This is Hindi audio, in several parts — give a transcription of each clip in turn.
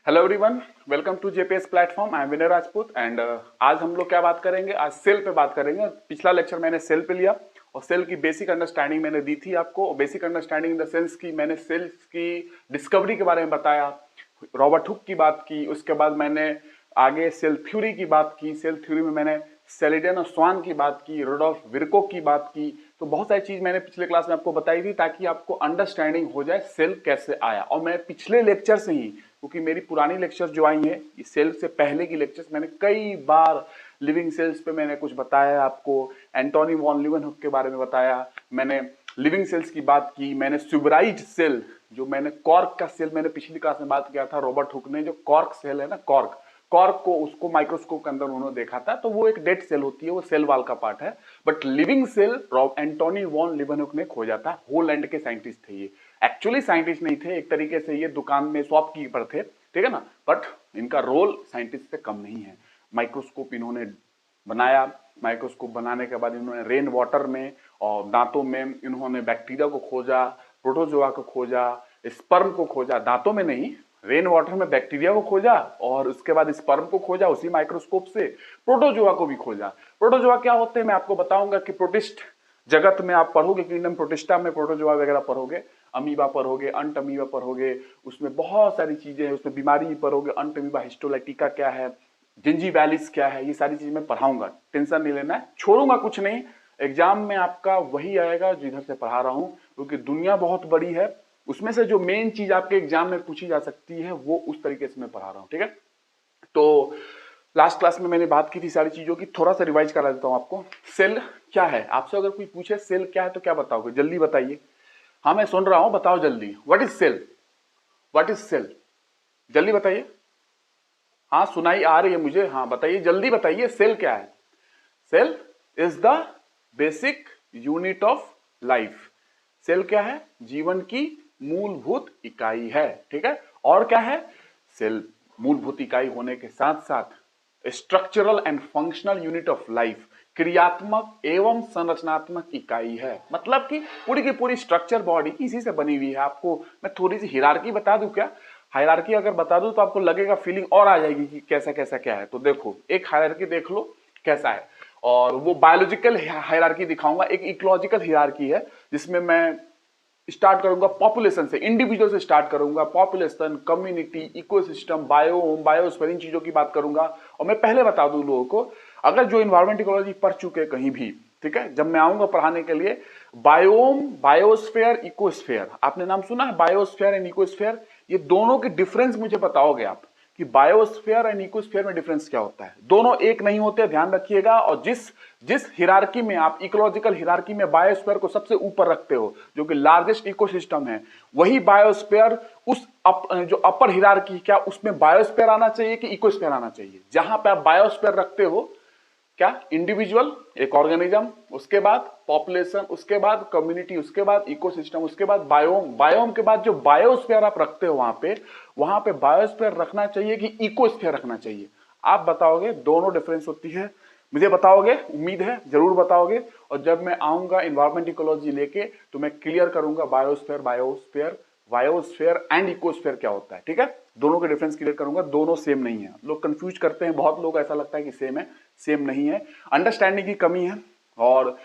Hello everyone, welcome to JPS platform. I am Vinay Rajput and आज हम लोग क्या बात करेंगे? आज सेल पे बात करेंगे। पिछला लेक्चर मैंने सेल पे लिया और सेल की बेसिक अंडरस्टैंडिंग मैंने दी थी आपको। Basic understanding in the sense कि मैंने सेल्स की डिस्कवरी के बारे में बताया, रॉबर्ट हुक की बात की, उसके बाद मैंने आगे सेल थ्योरी की बात की। सेल थ्योरी में मैंने सेलिडन और स्वान की बात की, रुडोल्फ विर्को की बात की। तो बहुत सारी चीज मैंने पिछले क्लास में आपको बताई थी ताकि आपको अंडरस्टैंडिंग हो जाए सेल कैसे आया। और मैं पिछले लेक्चर से ही, क्योंकि मेरी पुरानी लेक्चर जो आई है सेल से पहले की लेक्चर्स, मैंने कई बार लिविंग सेल्स पे मैंने कुछ बताया आपको। एंटोनी वॉन लीeuwenhoek के बारे में बताया, मैंने लिविंग सेल्स की बात की, मैंने सुबराइज सेल, जो मैंने कॉर्क का सेल मैंने पिछली क्लास में बात किया था। रॉबर्ट हुक ने जो कॉर्क सेल है ना, कॉर्क को उसको माइक्रोस्कोप के अंदर उन्होंने देखा था, तो वो एक डेड सेल होती है, वो सेल वाल का पार्ट है। But living cell Antonie van लीeuwenhoek ने खोजा था। होलैंड के साइंटिस्ट थे ये। एक्चुअली साइंटिस्ट नहीं थे, एक तरीके से ये दुकान में शॉपकीपर थे, ठीक है ना। बट इनका रोल साइंटिस्ट से कम नहीं है। माइक्रोस्कोप इन्होंने बनाया। माइक्रोस्कोप बनाने के बाद इन्होंने रेन वाटर में और दांतों में इन्होंने बैक्टीरिया को खोजा, प्रोटोजोआ को खोजा, स्पर्म को खोजा। दांतों में नहीं, रेन वाटर में बैक्टीरिया को खोजा और उसके बाद स्पर्म को खोजा उसी माइक्रोस्कोप से। प्रोटोजोआ को भी खोजा। प्रोटोजोआ क्या होते हैं मैं आपको बताऊंगा कि प्रोटिस्ट जगत में आप पढ़ोगे, किंगडम प्रोटिस्टा में प्रोटोजोआ वगैरह पढ़ोगे, अमीबा पढ़ोगे, अंट अमीबा पढ़ोगे, उसमें बहुत सारी चीजें हैं, उसमें बीमारी भी पढ़ोगे। अंट अमीबा हिस्टोलाइटिका क्या है, जिंजीवैलिस क्या है, ये सारी चीज मैं पढ़ाऊंगा, टेंशन नहीं लेना है, छोड़ूंगा कुछ नहीं। एग्जाम में आपका वही आएगा जो इधर से पढ़ा रहा हूं, क्योंकि दुनिया बहुत बड़ी है। उसमें से जो मेन चीज आपके एग्जाम में पूछी जा सकती है वो उस तरीके से मैं पढ़ा रहा हूं, ठीक है। तो लास्ट क्लास में मैंने बात की थी सारी चीजों की, थोड़ा सा रिवाइज करा देता हूं आपको। सेल क्या है? आपसे अगर कोई पूछे सेल क्या है तो क्या बताओगे? जल्दी बताइए। हाँ मैं सुन रहा हूं, बताओ जल्दी। What is cell? What is cell? जल्दी बताइए। हाँ सुनाई आ रही है मुझे, हाँ बताइए, जल्दी बताइए। सेल क्या है? Cell is the basic unit of life. Cell क्या है? जीवन की मूलभूत इकाई है, ठीक है। और क्या है? सेल मूलभूत इकाई होने के साथ साथ structural and functional unit of life, क्रियात्मक एवं संरचनात्मक इकाई है। मतलब कि पूरी की पूरी स्ट्रक्चर बॉडी इसी से बनी हुई है। आपको मैं थोड़ी सी हिरार्की बता दूं क्या? हायरार्की अगर बता दूं तो आपको लगेगा, फीलिंग और आ जाएगी कि कैसा कैसा क्या है। तो देखो, एक हायरार्की देख लो कैसा है, और वो बायोलॉजिकल हायरार्की दिखाऊंगा। एक इकोलॉजिकल हायरार्की है जिसमें मैं स्टार्ट करूंगा पॉपुलेशन से, इंडिविजुअल से स्टार्ट करूंगा। Population, community, ecosystem, biome, biosphere, इन चीजों की बात करूंगा। और मैं पहले बता दूं लोगों को, अगर जो इन्वायरमेंट इकोलॉजी पढ़ चुके कहीं भी, ठीक है, जब मैं आऊंगा पढ़ाने के लिए, बायोम, बायोस्फीयर, इकोस्फीयर, आपने नाम सुना है बायोस्फीयर एंड इकोस्फीयर? ये दोनों के डिफरेंस मुझे बताओगे आप कि बायोस्फीयर एंड इकोस्फीयर में डिफरेंस क्या होता है। दोनों एक नहीं होते, ध्यान रखिएगा। और जिस जिस हिरार्की में आप इकोलॉजिकल हिरार्की में बायोस्फीयर को सबसे ऊपर रखते हो, जो कि लार्जेस्ट इकोसिस्टम है, वही बायोस्फीयर उस जो अपर हिरार्की, क्या उसमें बायोस्फीयर आना चाहिए कि इकोस्फीयर आना चाहिए? जहां पे आप बायोस्फीयर रखते हो, क्या इंडिविजुअल, एक ऑर्गेनिज्म, उसके बाद पॉपुलेशन, उसके बाद कम्युनिटी, उसके बाद इकोसिस्टम, उसके बाद बायोम, बायोम के बाद जो बायोस्फीयर आप रखते हो, वहां पे बायोस्फीयर रखना चाहिए कि इकोस्फीयर रखना चाहिए? आप बताओगे, दोनों डिफरेंस होती है। मुझे बताओगे, उम्मीद है जरूर बताओगे। और जब मैं आऊंगा इन्वायरमेंट इकोलॉजी लेके तो मैं क्लियर करूंगा biosphere, biosphere, biosphere and ecosphere क्या होता है, ठीक है। दोनों के डिफरेंस क्लियर करूंगा। दोनों सेम नहीं है, लोग कंफ्यूज करते हैं, बहुत लोग ऐसा लगता है कि सेम है, सेम नहीं है। अंडरस्टैंडिंग की कमी है। और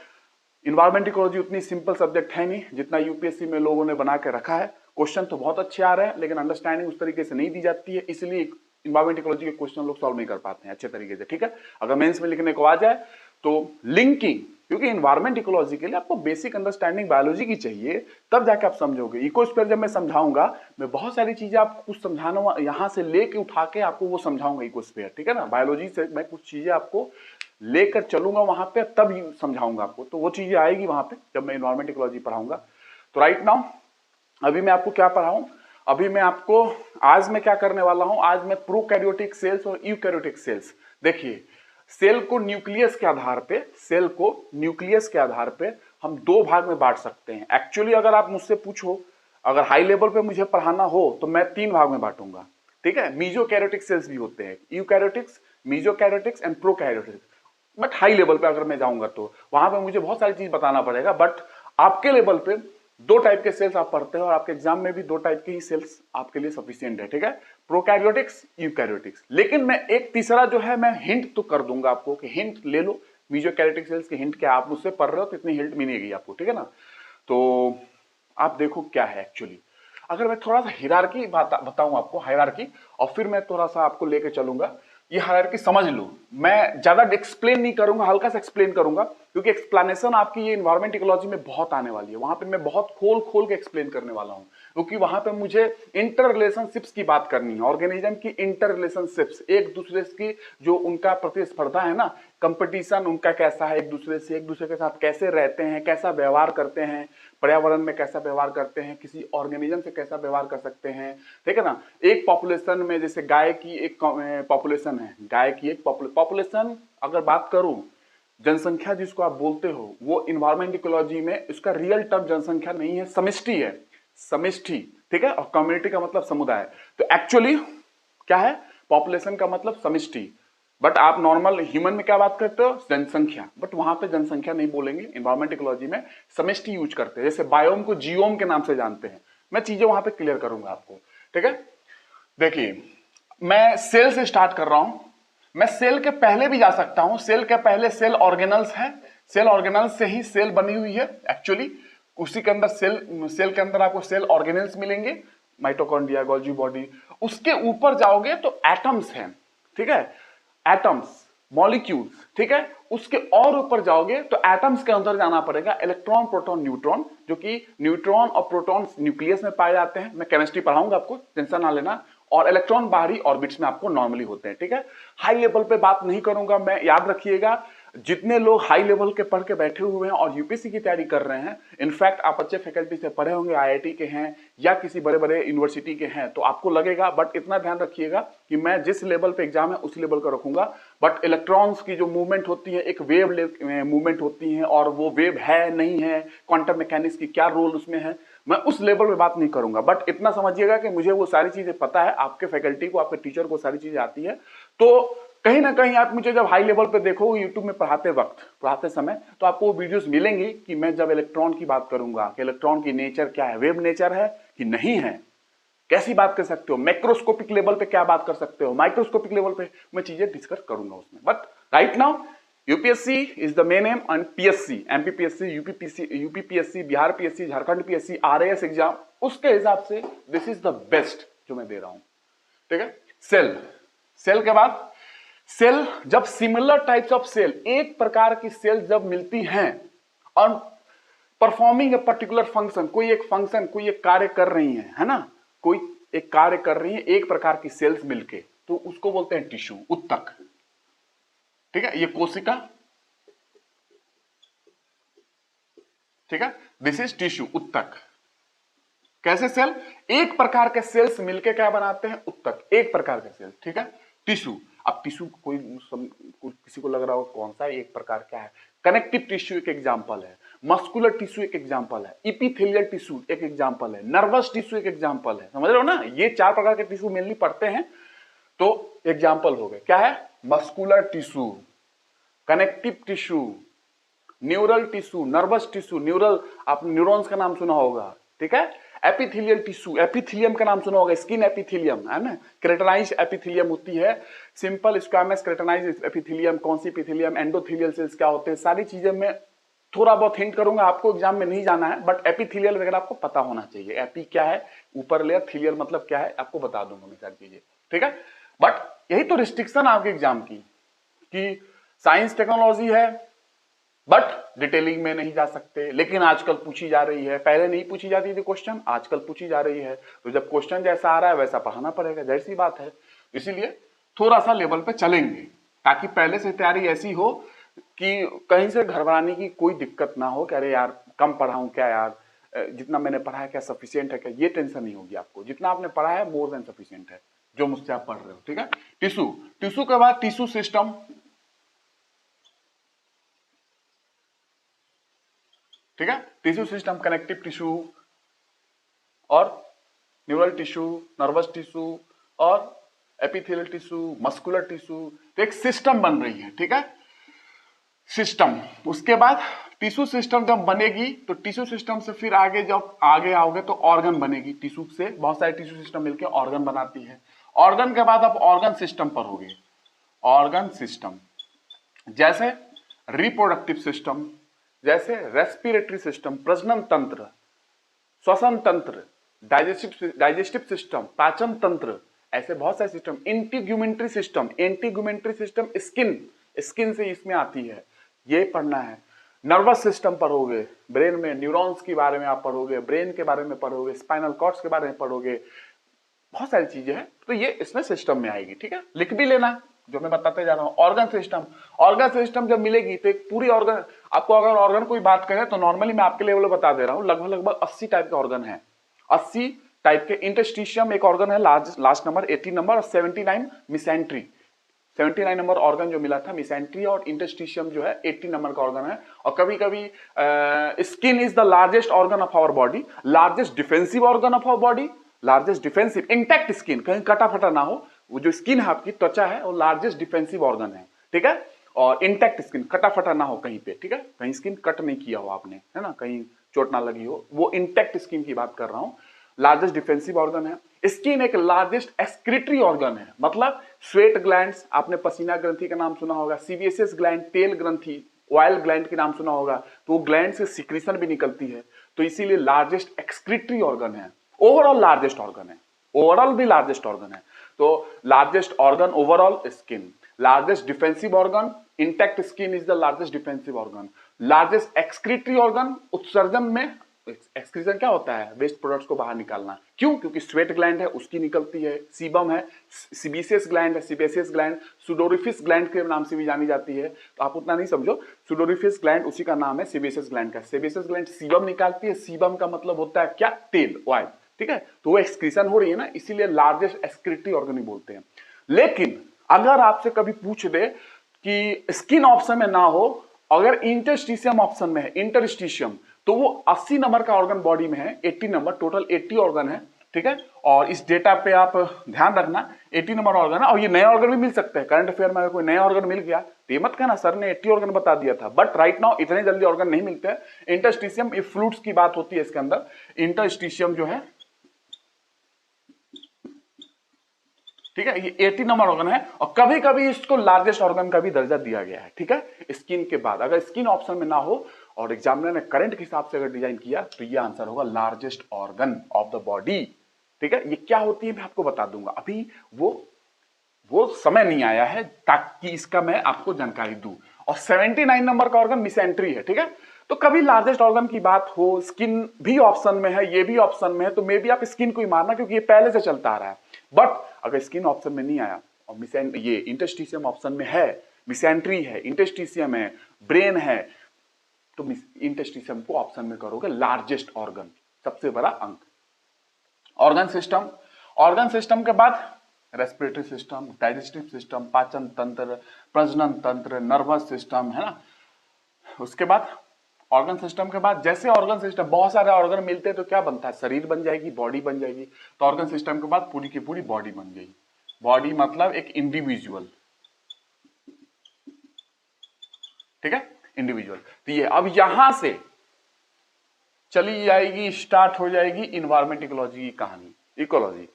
इन्वायरमेंट इकोलॉजी उतनी सिंपल सब्जेक्ट है नहीं जितना यूपीएससी में लोगों ने बना के रखा है। क्वेश्चन तो बहुत अच्छे आ रहे हैं, लेकिन अंडरस्टैंडिंग उस तरीके से नहीं दी जाती है, इसलिए इन्वायरमेंट इकोलॉजी के क्वेश्चन लोग सॉल्व नहीं कर पाते हैं अच्छे तरीके से, ठीक है। अगर मेंस में लिखने को आ जाए तो लिंकिंग, क्योंकि इन्वायरमेंट इकोलॉजी के लिए आपको बेसिक अंडरस्टैंडिंग बायोलॉजी की चाहिए, तब जाके आप समझोगे। इकोस्फीयर जब मैं समझाऊंगा, मैं बहुत सारी चीजें आपको कुछ समझाना, यहां से लेके उठा के आपको वो समझाऊंगा इकोस्फीयर, ठीक है ना। बायोलॉजी से मैं कुछ चीजें आपको लेकर चलूंगा वहां पे, तब समझाऊंगा आपको। तो वो चीजें आएगी वहां पे जब मैं इन्वायरमेंट इकोलॉजी पढ़ाऊंगा। तो राइट नाउ अभी मैं आपको क्या पढ़ाऊं? अभी मैं आपको, आज मैं क्या करने वाला हूं, आज मैं प्रोकैरियोटिक सेल्स और यूकैरियोटिक सेल्स। देखिए, सेल को न्यूक्लियस के आधार पे, सेल को न्यूक्लियस के आधार पे हम दो भाग में बांट सकते हैं। एक्चुअली अगर आप मुझसे पूछो, अगर हाई लेवल पे मुझे पढ़ाना हो तो मैं तीन भाग में बांटूंगा, ठीक है। मीजोकैरियोटिक सेल्स भी होते हैं, eukaryotics, mesokaryotics and prokaryotics. But high level पे अगर मैं जाऊंगा तो वहां पे मुझे बहुत सारी चीज बताना पड़ेगा। बट आपके लेवल पे दो टाइप के सेल्स आप पढ़ते हो, और आपके एग्जाम में भी दो टाइप के ही सेल्स आपके लिए सफिशियंट है, ठीक है। Prokaryotics, eukaryotics. लेकिन मैं एक तीसरा जो है मैं हिंट तो कर दूंगा आपको कि हिंट ले लो, मीजोकैरियोटिक सेल्स के हिंट क्या, आप मुझसे पढ़ रहे हो तो इतनी हिंट मिलेगी आपको, ठीक है ना। तो आप देखो क्या है एक्चुअली। अगर मैं थोड़ा सा हायरार्की बताऊं आपको, हायरार्की, और फिर मैं थोड़ा सा आपको लेके चलूंगा, ये हायरार्की समझ लो। मैं ज्यादा एक्सप्लेन नहीं करूंगा, हल्का सा एक्सप्लेन करूंगा, क्योंकि एक्सप्लेनेशन आपकी ये इन्वायरमेंट इकोलॉजी में बहुत आने वाली है। वहां पे मैं बहुत खोल खोल के एक्सप्लेन करने वाला हूं, क्योंकि वहां पे मुझे इंटर रिलेशनशिप्स की बात करनी है, ऑर्गेनिज्म की इंटर रिलेशनशिप्स, एक दूसरे की जो उनका प्रतिस्पर्धा है ना, कंपटीशन उनका कैसा है, एक दूसरे के साथ कैसे रहते हैं, कैसा व्यवहार करते हैं, पर्यावरण में कैसा व्यवहार करते हैं, किसी ऑर्गेनिज्म से कैसा व्यवहार कर सकते हैं, ठीक है ना। एक पॉपुलेशन में जैसे गाय की एक पॉपुलेशन है, गाय की एक पॉपुलेशन अगर बात करूं, जनसंख्या जिसको आप बोलते हो, वो इन्वायरमेंट इकोलॉजी में उसका रियल टर्म जनसंख्या नहीं है, समष्टि है, समष्टि, ठीक है। और कम्युनिटी का मतलब समुदाय। तो एक्चुअली क्या है, पॉपुलेशन का मतलब समष्टि, बट आप नॉर्मल ह्यूमन में क्या बात करते हो, जनसंख्या, बट वहां पे जनसंख्या नहीं बोलेंगे, इन्वायरमेंट इकोलॉजी में समष्टि यूज करते हैं। जैसे बायोम को जियोम के नाम से जानते हैं, मैं चीजें वहां पे क्लियर करूंगा आपको, ठीक है। देखिए मैं सेल से स्टार्ट कर रहा हूं, मैं सेल के पहले भी जा सकता हूं, सेल के पहले सेल ऑर्गेनल्स है, सेल ऑर्गेनल्स से ही सेल बनी हुई है एक्चुअली, उसी के अंदर सेल के अंदर आपको सेल ऑर्गेनल्स मिलेंगे, माइटोकॉन्ड्रिया, गोल्जी बॉडी। उसके ऊपर जाओगे तो एटम्स हैं, ठीक है, एटम्स, मॉलिक्यूल्स, ठीक है। उसके और ऊपर जाओगे तो एटम्स के अंदर जाना पड़ेगा, इलेक्ट्रॉन, प्रोटॉन, न्यूट्रॉन, जो कि न्यूट्रॉन और प्रोटॉन न्यूक्लियस में पाए जाते हैं, मैं केमिस्ट्री पढ़ाऊंगा आपको, टेंशन ना लेना। और इलेक्ट्रॉन बाहरी ऑर्बिट्स में आपको नॉर्मली होते हैं, ठीक है। हाई लेवल पे बात नहीं करूंगा मैं, याद रखिएगा जितने लोग हाई लेवल के पढ़ के बैठे हुए हैं और यूपीएससी की तैयारी कर रहे हैं, इनफैक्ट आप अच्छे फैकल्टी से पढ़े होंगे, आईआईटी के हैं या किसी बड़े बड़े यूनिवर्सिटी के हैं, तो आपको लगेगा, बट इतना ध्यान रखिएगा कि मैं जिस लेवल पे एग्जाम है उस लेवल का रखूंगा। बट इलेक्ट्रॉन्स की जो मूवमेंट होती है, एक वेव मूवमेंट होती है, और वो वेव है नहीं है, क्वांटम मैकेनिक्स की क्या रोल उसमें है, मैं उस लेवल पे बात नहीं करूंगा। बट इतना समझिएगा कि मुझे वो सारी चीजें पता है, आपके फैकल्टी को, आपके टीचर को सारी चीजें आती है। तो कहीं ना कहीं आप मुझे जब हाई लेवल पे देखोगे यूट्यूब में पढ़ाते वक्त, पढ़ाते समय, तो आपको वो वीडियोस मिलेंगी कि मैं जब इलेक्ट्रॉन की बात करूंगा कि इलेक्ट्रॉन की नेचर क्या है, वेव नेचर है कि नहीं है, कैसी बात कर सकते हो, मैक्रोस्कोपिक लेवल पे क्या बात कर सकते हो, माइक्रोस्कोपिक लेवल पे मैं चीजें डिस्कस करूंगा उसमें। But right now UPSC is the main M, and PSC, MPPSC, UPPSC, Bihar PSC, Jharkhand PSC, RAS exam, उसके हिसाब से दिस इज द बेस्ट जो मैं दे रहा हूं, ठीक है। सेल, सेल के बाद सेल, जब सिमिलर टाइप्स ऑफ सेल, एक प्रकार की सेल जब मिलती हैं और परफॉर्मिंग ए पर्टिकुलर फंक्शन, कोई एक फंक्शन, कोई एक कार्य कर रही है ना, कोई एक कार्य कर रही है एक प्रकार की सेल्स मिलके, तो उसको बोलते हैं टिश्यू, उत्तक, ठीक है। ये कोशिका, ठीक है, दिस इज टिश्यू, उत्तक। कैसे सेल, एक प्रकार के सेल्स मिलके क्या बनाते हैं, उत्तक, एक प्रकार के सेल, ठीक है, टिश्यू। अब टिश्यू कोई किसी को लग रहा हो कौन सा एक प्रकार क्या है, कनेक्टिव टिश्यू एक एग्जांपल है, मस्कुलर टिश्यू एक एग्जांपल है, इपिथेलियल टिश्यू एक एग्जांपल है, नर्वस टिश्यू एक एग्जांपल है, समझ रहे हो ना। ये चार प्रकार के टिश्यू मेनली पढ़ते हैं, तो एग्जांपल हो गए, क्या है, muscular tissue, connective tissue, neural tissue, nervous tissue, neural, आप न्यूरॉन्स का नाम सुना होगा, ठीक है। एपिथेलियल टिश्यू, एपिथेलियम का नाम सुना होगा, स्किन एपिथेलियम है ना, केराटिनाइज एपिथेलियम होती है, सिंपल स्क्वामस केराटिनाइज एपिथेलियम, कौन सी एपिथेलियम, एंडोथेलियल सेल्स क्या होते हैं, सारी चीजें मैं थोड़ा बहुत हिंट करूंगा, आपको एग्जाम में नहीं जाना है, बट एपिथेलियल वगैरह आपको पता होना चाहिए, एपी क्या है, ऊपर लेयर, थीलियल मतलब क्या है, आपको बता दूंगा मैं सारी चीजें, ठीक है। बट यही तो रिस्ट्रिक्शन आपके एग्जाम की, कि साइंस टेक्नोलॉजी है बट डिटेलिंग में नहीं जा सकते, लेकिन आजकल पूछी जा रही है, पहले नहीं पूछी जाती थी क्वेश्चन, आजकल पूछी जा रही है, तो जब क्वेश्चन जैसा आ रहा है वैसा पढ़ाना पड़ेगा, जाहिर सी बात है। इसीलिए थोड़ा सा लेवल पे चलेंगे, ताकि पहले से तैयारी ऐसी हो कि कहीं से घबराने की कोई दिक्कत ना हो कि अरे यार कम पढ़ाऊं क्या यार, जितना मैंने पढ़ा है क्या सफिशियंट है क्या, ये टेंशन नहीं होगी आपको, जितना आपने पढ़ा है मोर देन सफिशियंट है जो मुझसे आप पढ़ रहे हो, ठीक है। टिश्यू, टिश्यू के बाद टिश्यू सिस्टम, ठीक है, टिश्यू सिस्टम, कनेक्टिव टिश्यू और न्यूरल टिश्यू, नर्वस टिश्यू और एपिथेलियल टिश्यू, मस्कुलर टिश्यू, तो एक सिस्टम बन रही है, ठीक है, सिस्टम। उसके बाद टिश्यू सिस्टम जब बनेगी तो टिश्यू सिस्टम से फिर आगे जब आगे आओगे तो ऑर्गन बनेगी, टिश्यू से बहुत सारे टिश्यू सिस्टम मिलकर ऑर्गन बनाती है, ऑर्गन के बाद आप ऑर्गन सिस्टम पर होगे। ऑर्गन सिस्टम जैसे रिप्रोडक्टिव सिस्टम, जैसे रेस्पिरेटरी सिस्टम, प्रजनन तंत्र, श्वसन तंत्र, डाइजेस्टिव सिस्टम, पाचन तंत्र, ऐसे बहुत सारे सिस्टम। इंटीग्यूमेंट्री सिस्टम, एंटीग्यूमेंट्री सिस्टम स्किन से इसमें आती है, ये पढ़ना है। नर्वस सिस्टम पढ़ोगे, ब्रेन में न्यूरॉन्स के बारे में आप पढ़ोगे, ब्रेन के बारे में पढ़ोगे, स्पाइनल कॉर्ड्स के बारे में पढ़ोगे, बहुत सारी चीजें हैं, तो ये इसमें सिस्टम में आएगी। ठीक है, लिख भी लेना जो मैं बताते जा रहा हूं। ऑर्गन सिस्टम जब मिलेगी तो एक पूरी ऑर्गन, आपको अगर ऑर्गन कोई बात करें तो नॉर्मली मैं आपके लेवल बता दे रहा हूं, लगभग 80 टाइप के ऑर्गन है। 80 टाइप के। इंटरस्टिशियम एक ऑर्गन है, लास्ट नंबर 80 नंबर, और 79 मिसेंट्री। 79 नंबर ऑर्गन जो मिला था मिसेंट्री, और इंटरस्टिशियम जो है 80 नंबर का ऑर्गन है। और कभी कभी skin is the largest organ of our body, largest defensive organ of our body, largest defensive, intact skin, कहीं कटा फटा ना हो, वो जो स्किन है आपकी त्वचा है वो लार्जेस्ट डिफेंसिव ऑर्गन है। ठीक है, और इंटैक्ट स्किन, कटा फटा ना हो कहीं पे। ठीक है, कहीं स्किन कट नहीं किया हो आपने, है ना, कहीं चोट ना लगी हो, वो इंटैक्ट स्किन की बात कर रहा हूं। लार्जेस्ट डिफेंसिव ऑर्गन है। स्किन एक लार्जेस्ट एक्सक्रीटरी ऑर्गन है, मतलब स्वेट ग्लैंड्स, आपने पसीना ग्रंथि का नाम सुना होगा, सीबीएसएस ग्लैंड, तेल ग्रंथि, ऑयल ग्लैंड के नाम सुना होगा, तो वो ग्लैंड से सिक्रीशन भी निकलती है, तो इसीलिए लार्जेस्ट एक्सक्रीटरी ऑर्गन है। ओवरऑल लार्जेस्ट ऑर्गन है, ओवरऑल भी लार्जेस्ट ऑर्गन है। तो largest organ overall skin, largest defensive organ intact skin is the largest defensive organ. Largest excretory organ, उत्सर्जन में, एक्सक्रीशन क्या होता है, वेस्ट प्रोडक्ट्स को बाहर निकालना। क्यों? क्योंकि स्वेट ग्लैंड है उसकी निकलती है, सीबम है, सीबेसियस ग्लैंड है, सीबेसियस ग्लैंड सुडोरिफिस ग्लैंड के नाम से भी जानी जाती है, तो आप उतना नहीं समझो, सुडोरिफिस ग्लैंड उसी का नाम है सीबेसियस ग्लैंड का। सीबेसियस ग्लैंड सीबम निकालती है, सीबम का मतलब होता है क्या, तेल, ऑयल। ठीक है, तो वो एक्सक्रीशन हो रही है ना, इसीलिए लार्जेस्ट एक्सक्रीटरी ऑर्गन ही बोलते हैं। लेकिन अगर आपसे कभी पूछ दे कि स्किन ऑप्शन में ना हो, अगर इंटरस्टिशियम ऑप्शन में है, इंटरस्टिशियम, तो वो 80 नंबर का ऑर्गन बॉडी में है, 80 नंबर, टोटल 80 ऑर्गन है। ठीक है, और इस डेटा पे आप ध्यान रखना, 80 नंबर ऑर्गन है, और ये नए ऑर्गन भी मिल सकते हैं। करंट अफेयर में अगर कोई नया ऑर्गन मिल गया तो ये मत कहना सर ने 80 ऑर्गन बता दिया था, बट राइट नाउ इतने जल्दी ऑर्गन नहीं मिलते हैं। इंटरस्टिशियम, इफ फ्लूइड्स की बात होती है इसके अंदर, इंटरस्टिशियम जो है, ठीक है, ये 80 नंबर ऑर्गन है, और कभी कभी इसको लार्जेस्ट ऑर्गन का भी दर्जा दिया गया है। ठीक है, स्किन के बाद, अगर स्किन ऑप्शन में ना हो और एग्जामिनर ने करंट के हिसाब से अगर डिजाइन किया तो ये आंसर होगा largest organ of the body. ठीक है, ये क्या होती है मैं आपको बता दूंगा, अभी वो समय नहीं आया है ताकि इसका मैं आपको जानकारी दूं। और 79 नंबर का ऑर्गन मिसेंट्री है। ठीक है, तो कभी लार्जेस्ट ऑर्गन की बात हो, स्किन भी ऑप्शन में है, ये भी ऑप्शन में है, तो मे बी आप स्किन को ही मारना, क्योंकि ये पहले से चलता आ रहा है। बट अगर स्किन ऑप्शन में नहीं आया और ये इंटरस्टिशियम ऑप्शन में है, मिसेंट्री है, इंटरस्टिशियम है, ब्रेन है, तो इंटरस्टिशियम को ऑप्शन में करोगे लार्जेस्ट ऑर्गन, सबसे बड़ा अंक। ऑर्गन सिस्टम के बाद रेस्पिरेटरी सिस्टम, डाइजेस्टिव सिस्टम, पाचन तंत्र, प्रजनन तंत्र, नर्वस सिस्टम, है ना। उसके बाद ऑर्गन सिस्टम के बाद, जैसे ऑर्गन सिस्टम, बहुत सारे ऑर्गन मिलते हैं तो क्या बनता है, शरीर बन जाएगी, बॉडी बन जाएगी। तो ऑर्गन सिस्टम के बाद पूरी की पूरी बॉडी बन गई। बॉडी मतलब एक इंडिविजुअल, ठीक है, इंडिविजुअल। तो ये अब यहां से चली जाएगी, स्टार्ट हो जाएगी इन्वायरमेंट इकोलॉजी की कहानी, इकोलॉजी।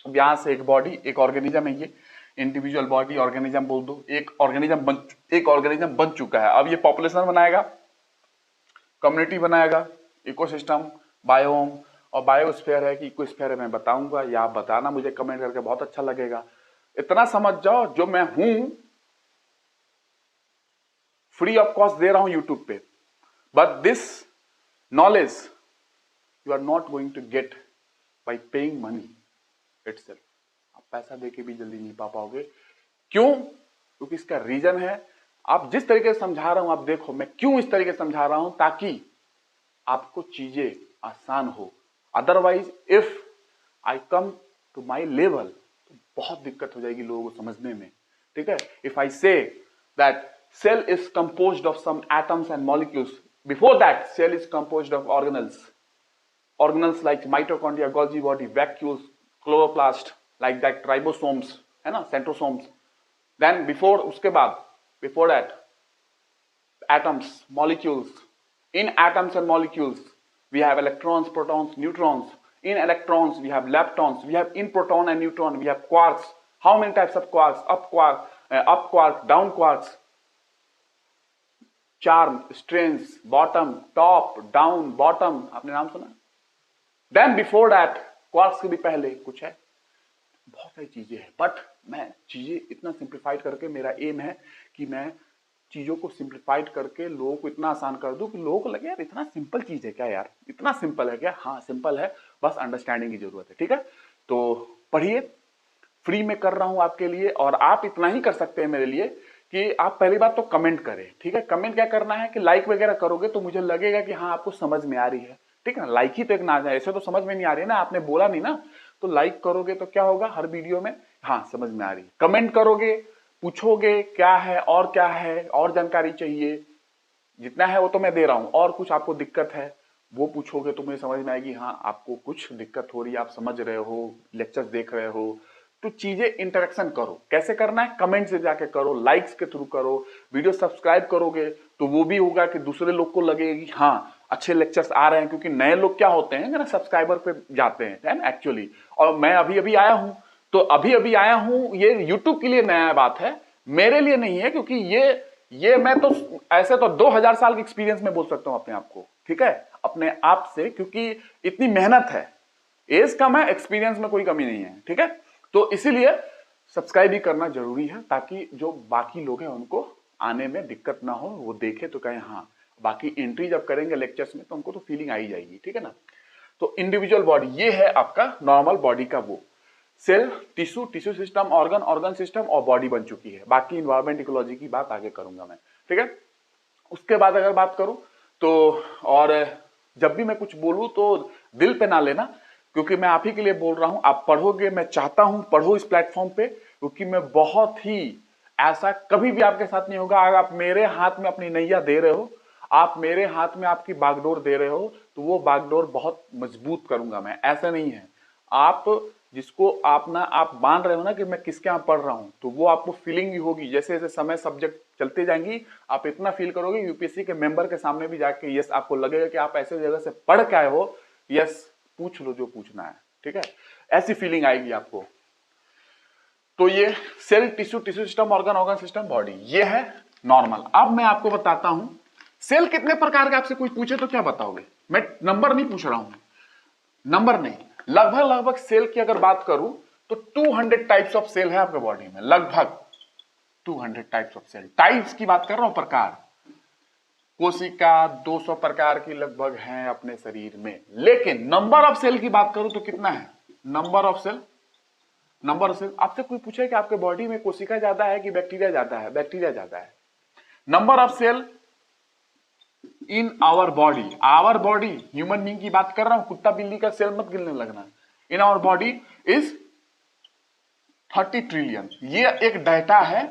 अब यहां से एक बॉडी, एक ऑर्गेनिज्म है, ये इंडिविजुअल बॉडी, ऑर्गेनिज्म बोल दो, एक ऑर्गेनिज्म बन चुका है। अब ये पॉपुलेशन बनाएगा, कम्युनिटी बनाएगा, इकोसिस्टम, बायोम, और बायोस्फीयर है कि इकोस्फीयर है, मैं बताऊंगा, या आप बताना मुझे कमेंट करके, बहुत अच्छा लगेगा। इतना समझ जाओ, जो मैं हूं फ्री ऑफ कॉस्ट दे रहा हूं यूट्यूब पे, but this knowledge you are not going to get by paying money itself. आप पैसा देके भी जल्दी नहीं पा पाओगे। क्यों? क्योंकि इसका रीजन है, आप जिस तरीके से समझा रहा हूं, आप देखो मैं क्यों इस तरीके से समझा रहा हूं, ताकि आपको चीजें आसान हो। Otherwise if I come to my level तो बहुत दिक्कत हो जाएगी लोगों को समझने में। ठीक है, if I say that cell is composed of some atoms and molecules, before that cell is composed of organelles like mitochondria, Golgi body, vacuoles, chloroplast, like that ribosomes, है ना, centrosomes. Then उसके बाद before that atoms, molecules. In atoms and molecules we have electrons, protons, neutrons. In electrons, we have leptons, we have in proton and neutron, we have quarks. How many types of quarks? Up quark, down quarks. चार strains, bottom, top, down, bottom, आपने नाम सुना? देन बिफोर दैट क्वार्क्स के भी पहले कुछ है, बहुत सारी चीजें हैं, बट मैं चीजें इतना सिंप्लीफाइड करके, मेरा एम है कि मैं चीजों को सिंप्लीफाइड करके लोगों को इतना आसान कर दूं कि लोगों को लगे यार इतना सिंपल चीज है क्या यार, इतना सिंपल है क्या? हाँ सिंपल है, बस अंडरस्टैंडिंग की जरूरत है। ठीक है, तो पढ़िए, फ्री में कर रहा हूं आपके लिए, और आप इतना ही कर सकते हैं मेरे लिए कि आप पहली बात तो कमेंट करें। ठीक है, कमेंट क्या करना है कि लाइक वगैरह करोगे तो मुझे लगेगा कि हाँ आपको समझ में आ रही है। ठीक है ना, लाइक ही तो एक ना जाए, ऐसे तो समझ में नहीं आ रही है ना, आपने बोला नहीं ना, तो लाइक करोगे तो क्या होगा हर वीडियो में, हाँ समझ में आ रही है। कमेंट करोगे, पूछोगे क्या है और क्या है और जानकारी चाहिए, जितना है वो तो मैं दे रहा हूं, और कुछ आपको दिक्कत है वो पूछोगे तो मुझे समझ में आएगी हाँ आपको कुछ दिक्कत हो रही है, आप समझ रहे हो, लेक्चर्स देख रहे हो, तो चीजें इंटरेक्शन करो। कैसे करना है? कमेंट से जाके करो, लाइक्स के थ्रू करो, वीडियो सब्सक्राइब करोगे तो वो भी होगा कि दूसरे लोग को लगेगी हाँ अच्छे लेक्चर्स आ रहे हैं, क्योंकि नए लोग क्या होते हैं ना, सब्सक्राइबर पे जाते हैं एक्चुअली। और मैं अभी अभी आया हूं, तो अभी अभी आया हूं, ये यूट्यूब के लिए नया बात है, मेरे लिए नहीं है, क्योंकि ये मैं तो ऐसे तो 2000 साल के एक्सपीरियंस में बोल सकता हूं अपने आप को। ठीक है, अपने आप से, क्योंकि इतनी मेहनत है, एज कम है, एक्सपीरियंस में कोई कमी नहीं है। ठीक है, तो इसीलिए सब्सक्राइब भी करना जरूरी है, ताकि जो बाकी लोग हैं उनको आने में दिक्कत ना हो, वो देखे तो कहें हाँ, बाकी एंट्री जब करेंगे लेक्चर्स में तो उनको तो फीलिंग आ ही जाएगी। ठीक है ना, तो इंडिविजुअल बॉडी ये है आपका नॉर्मल बॉडी का वो cell, tissue, tissue system, organ, organ system और बॉडी बन चुकी है। बाकी इन्वायरमेंट इकोलॉजी की बात आगे करूंगा मैं। ठीक है, उसके बाद अगर बात करूं तो, और जब भी मैं कुछ बोलूं तो दिल पे ना लेना, क्योंकि मैं आप ही के लिए बोल रहा हूं, आप पढ़ोगे, मैं चाहता हूं पढ़ो इस प्लेटफॉर्म पे, क्योंकि मैं बहुत ही, ऐसा कभी भी आपके साथ नहीं होगा। अगर आप मेरे हाथ में अपनी नैया दे रहे हो, आप मेरे हाथ में आपकी बागडोर दे रहे हो, तो वो बागडोर बहुत मजबूत करूंगा मैं। ऐसा नहीं है, आप जिसको आप मान रहे हो ना कि मैं किसके यहाँ पढ़ रहा हूं, तो वो आपको फीलिंग भी होगी। जैसे जैसे समय सब्जेक्ट चलते जाएंगी आप इतना फील करोगे, यूपीएससी के मेंबर के सामने भी जाके यस आपको लगेगा कि आप ऐसे जगह से पढ़ के आए हो, यस पूछ लो जो पूछना है। ठीक है, ऐसी फीलिंग आएगी आपको। तो ये cell, tissue, tissue system, organ, organ system, body, ये है नॉर्मल। अब मैं आपको बताता हूं सेल कितने प्रकार के, आपसे कोई पूछे तो क्या बताओगे? मैं नंबर नहीं पूछ रहा हूं, नंबर नहीं, लगभग सेल की अगर बात करूं तो 200 टाइप्स ऑफ सेल है आपके बॉडी में, लगभग 200 टाइप्स ऑफ सेल। टाइप्स की बात कर रहा हूं, प्रकार, कोशिका 200 प्रकार की लगभग हैं अपने शरीर में। लेकिन नंबर ऑफ सेल की बात करूं तो कितना है? नंबर ऑफ सेल, आपसे कोई पूछे कि आपके बॉडी में कोशिका ज्यादा है कि बैक्टीरिया ज्यादा है? बैक्टीरिया ज्यादा है। Number of cell in our body, human being की बात कर रहा हूं, कुत्ता बिल्ली का सेल मत गिनने लगना। In our body is 30 trillion. ये एक डाटा है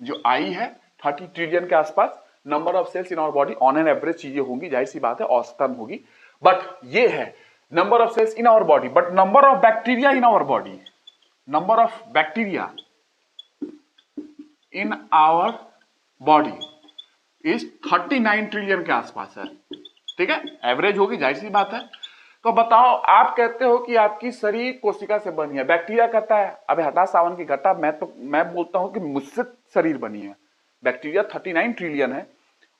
जो आई है, 30 ट्रिलियन के आसपास number of cells in our body. On an average चीजें होंगी, जाहिर सी बात है, औसतन होगी, बट ये है number of cells in our body. But number of bacteria in our body, number of bacteria in our body is 39 trillion के आसपास है। ठीक है, एवरेज होगी, जाहिर सी बात है। तो बताओ, आप कहते हो कि आपकी शरीर कोशिका से बनी है, बैक्टीरिया कहता है अबे हटा सावन की घटा, मैं बोलता हूं कि मुझसे शरीर बनी है। बैक्टीरिया 39 ट्रिलियन है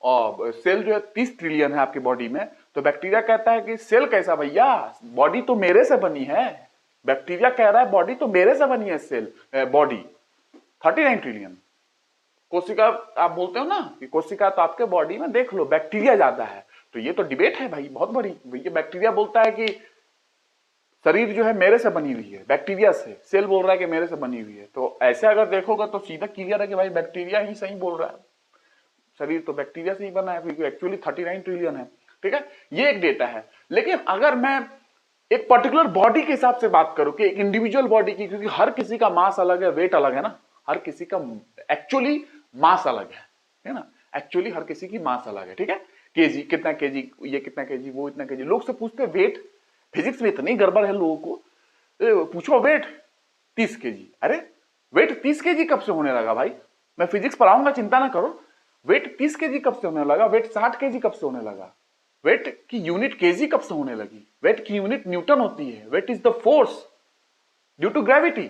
और सेल जो है 30 ट्रिलियन है आपकी बॉडी में। तो बैक्टीरिया कहता है कि सेल कैसा भैया, बॉडी तो मेरे से बनी है। बैक्टीरिया कह रहा है बॉडी तो मेरे से बनी है, सेल बॉडी 39 ट्रिलियन। कोशिका आप बोलते हो ना कि कोशिका तो आपके बॉडी में देख लो बैक्टीरिया ज्यादा है, तो ये तो डिबेट है भाई बहुत बड़ी। ये बैक्टीरिया बोलता है कि शरीर जो है मेरे से बनी हुई है, बैक्टीरिया से। सेल बोल रहा है कि मेरे से बनी हुई है। तो ऐसे अगर देखोगे तो सीधा क्लियर है कि भाई बैक्टीरिया ही सही बोल रहा है, शरीर तो बैक्टीरिया से ही बना है, क्योंकि एक्चुअली 39 ट्रिलियन है। ठीक है, ये एक डेटा है। लेकिन अगर मैं एक पर्टिकुलर बॉडी के हिसाब से बात करूं कि एक इंडिविजुअल बॉडी की, क्योंकि हर किसी का मास अलग है, वेट अलग है ना, हर किसी का एक्चुअली मास अलग है ना, एक्चुअली हर किसी की मास अलग है। ठीक है, केजी कितना, केजी ये कितना, केजी वो इतना, केजी। लोग से पूछते वेट, फिजिक्स में इतनी गड़बड़ है लोगों को, पूछो वेट 30 केजी। अरे वेट 30 केजी कब से होने लगा भाई? मैं फिजिक्स पढ़ाऊंगा, चिंता ना करो। वेट 30 केजी कब से होने लगा? वेट 60 केजी कब से होने लगा? वेट की यूनिट केजी कब से होने लगी? वेट की यूनिट न्यूटन होती है। Weight is the force due to gravity,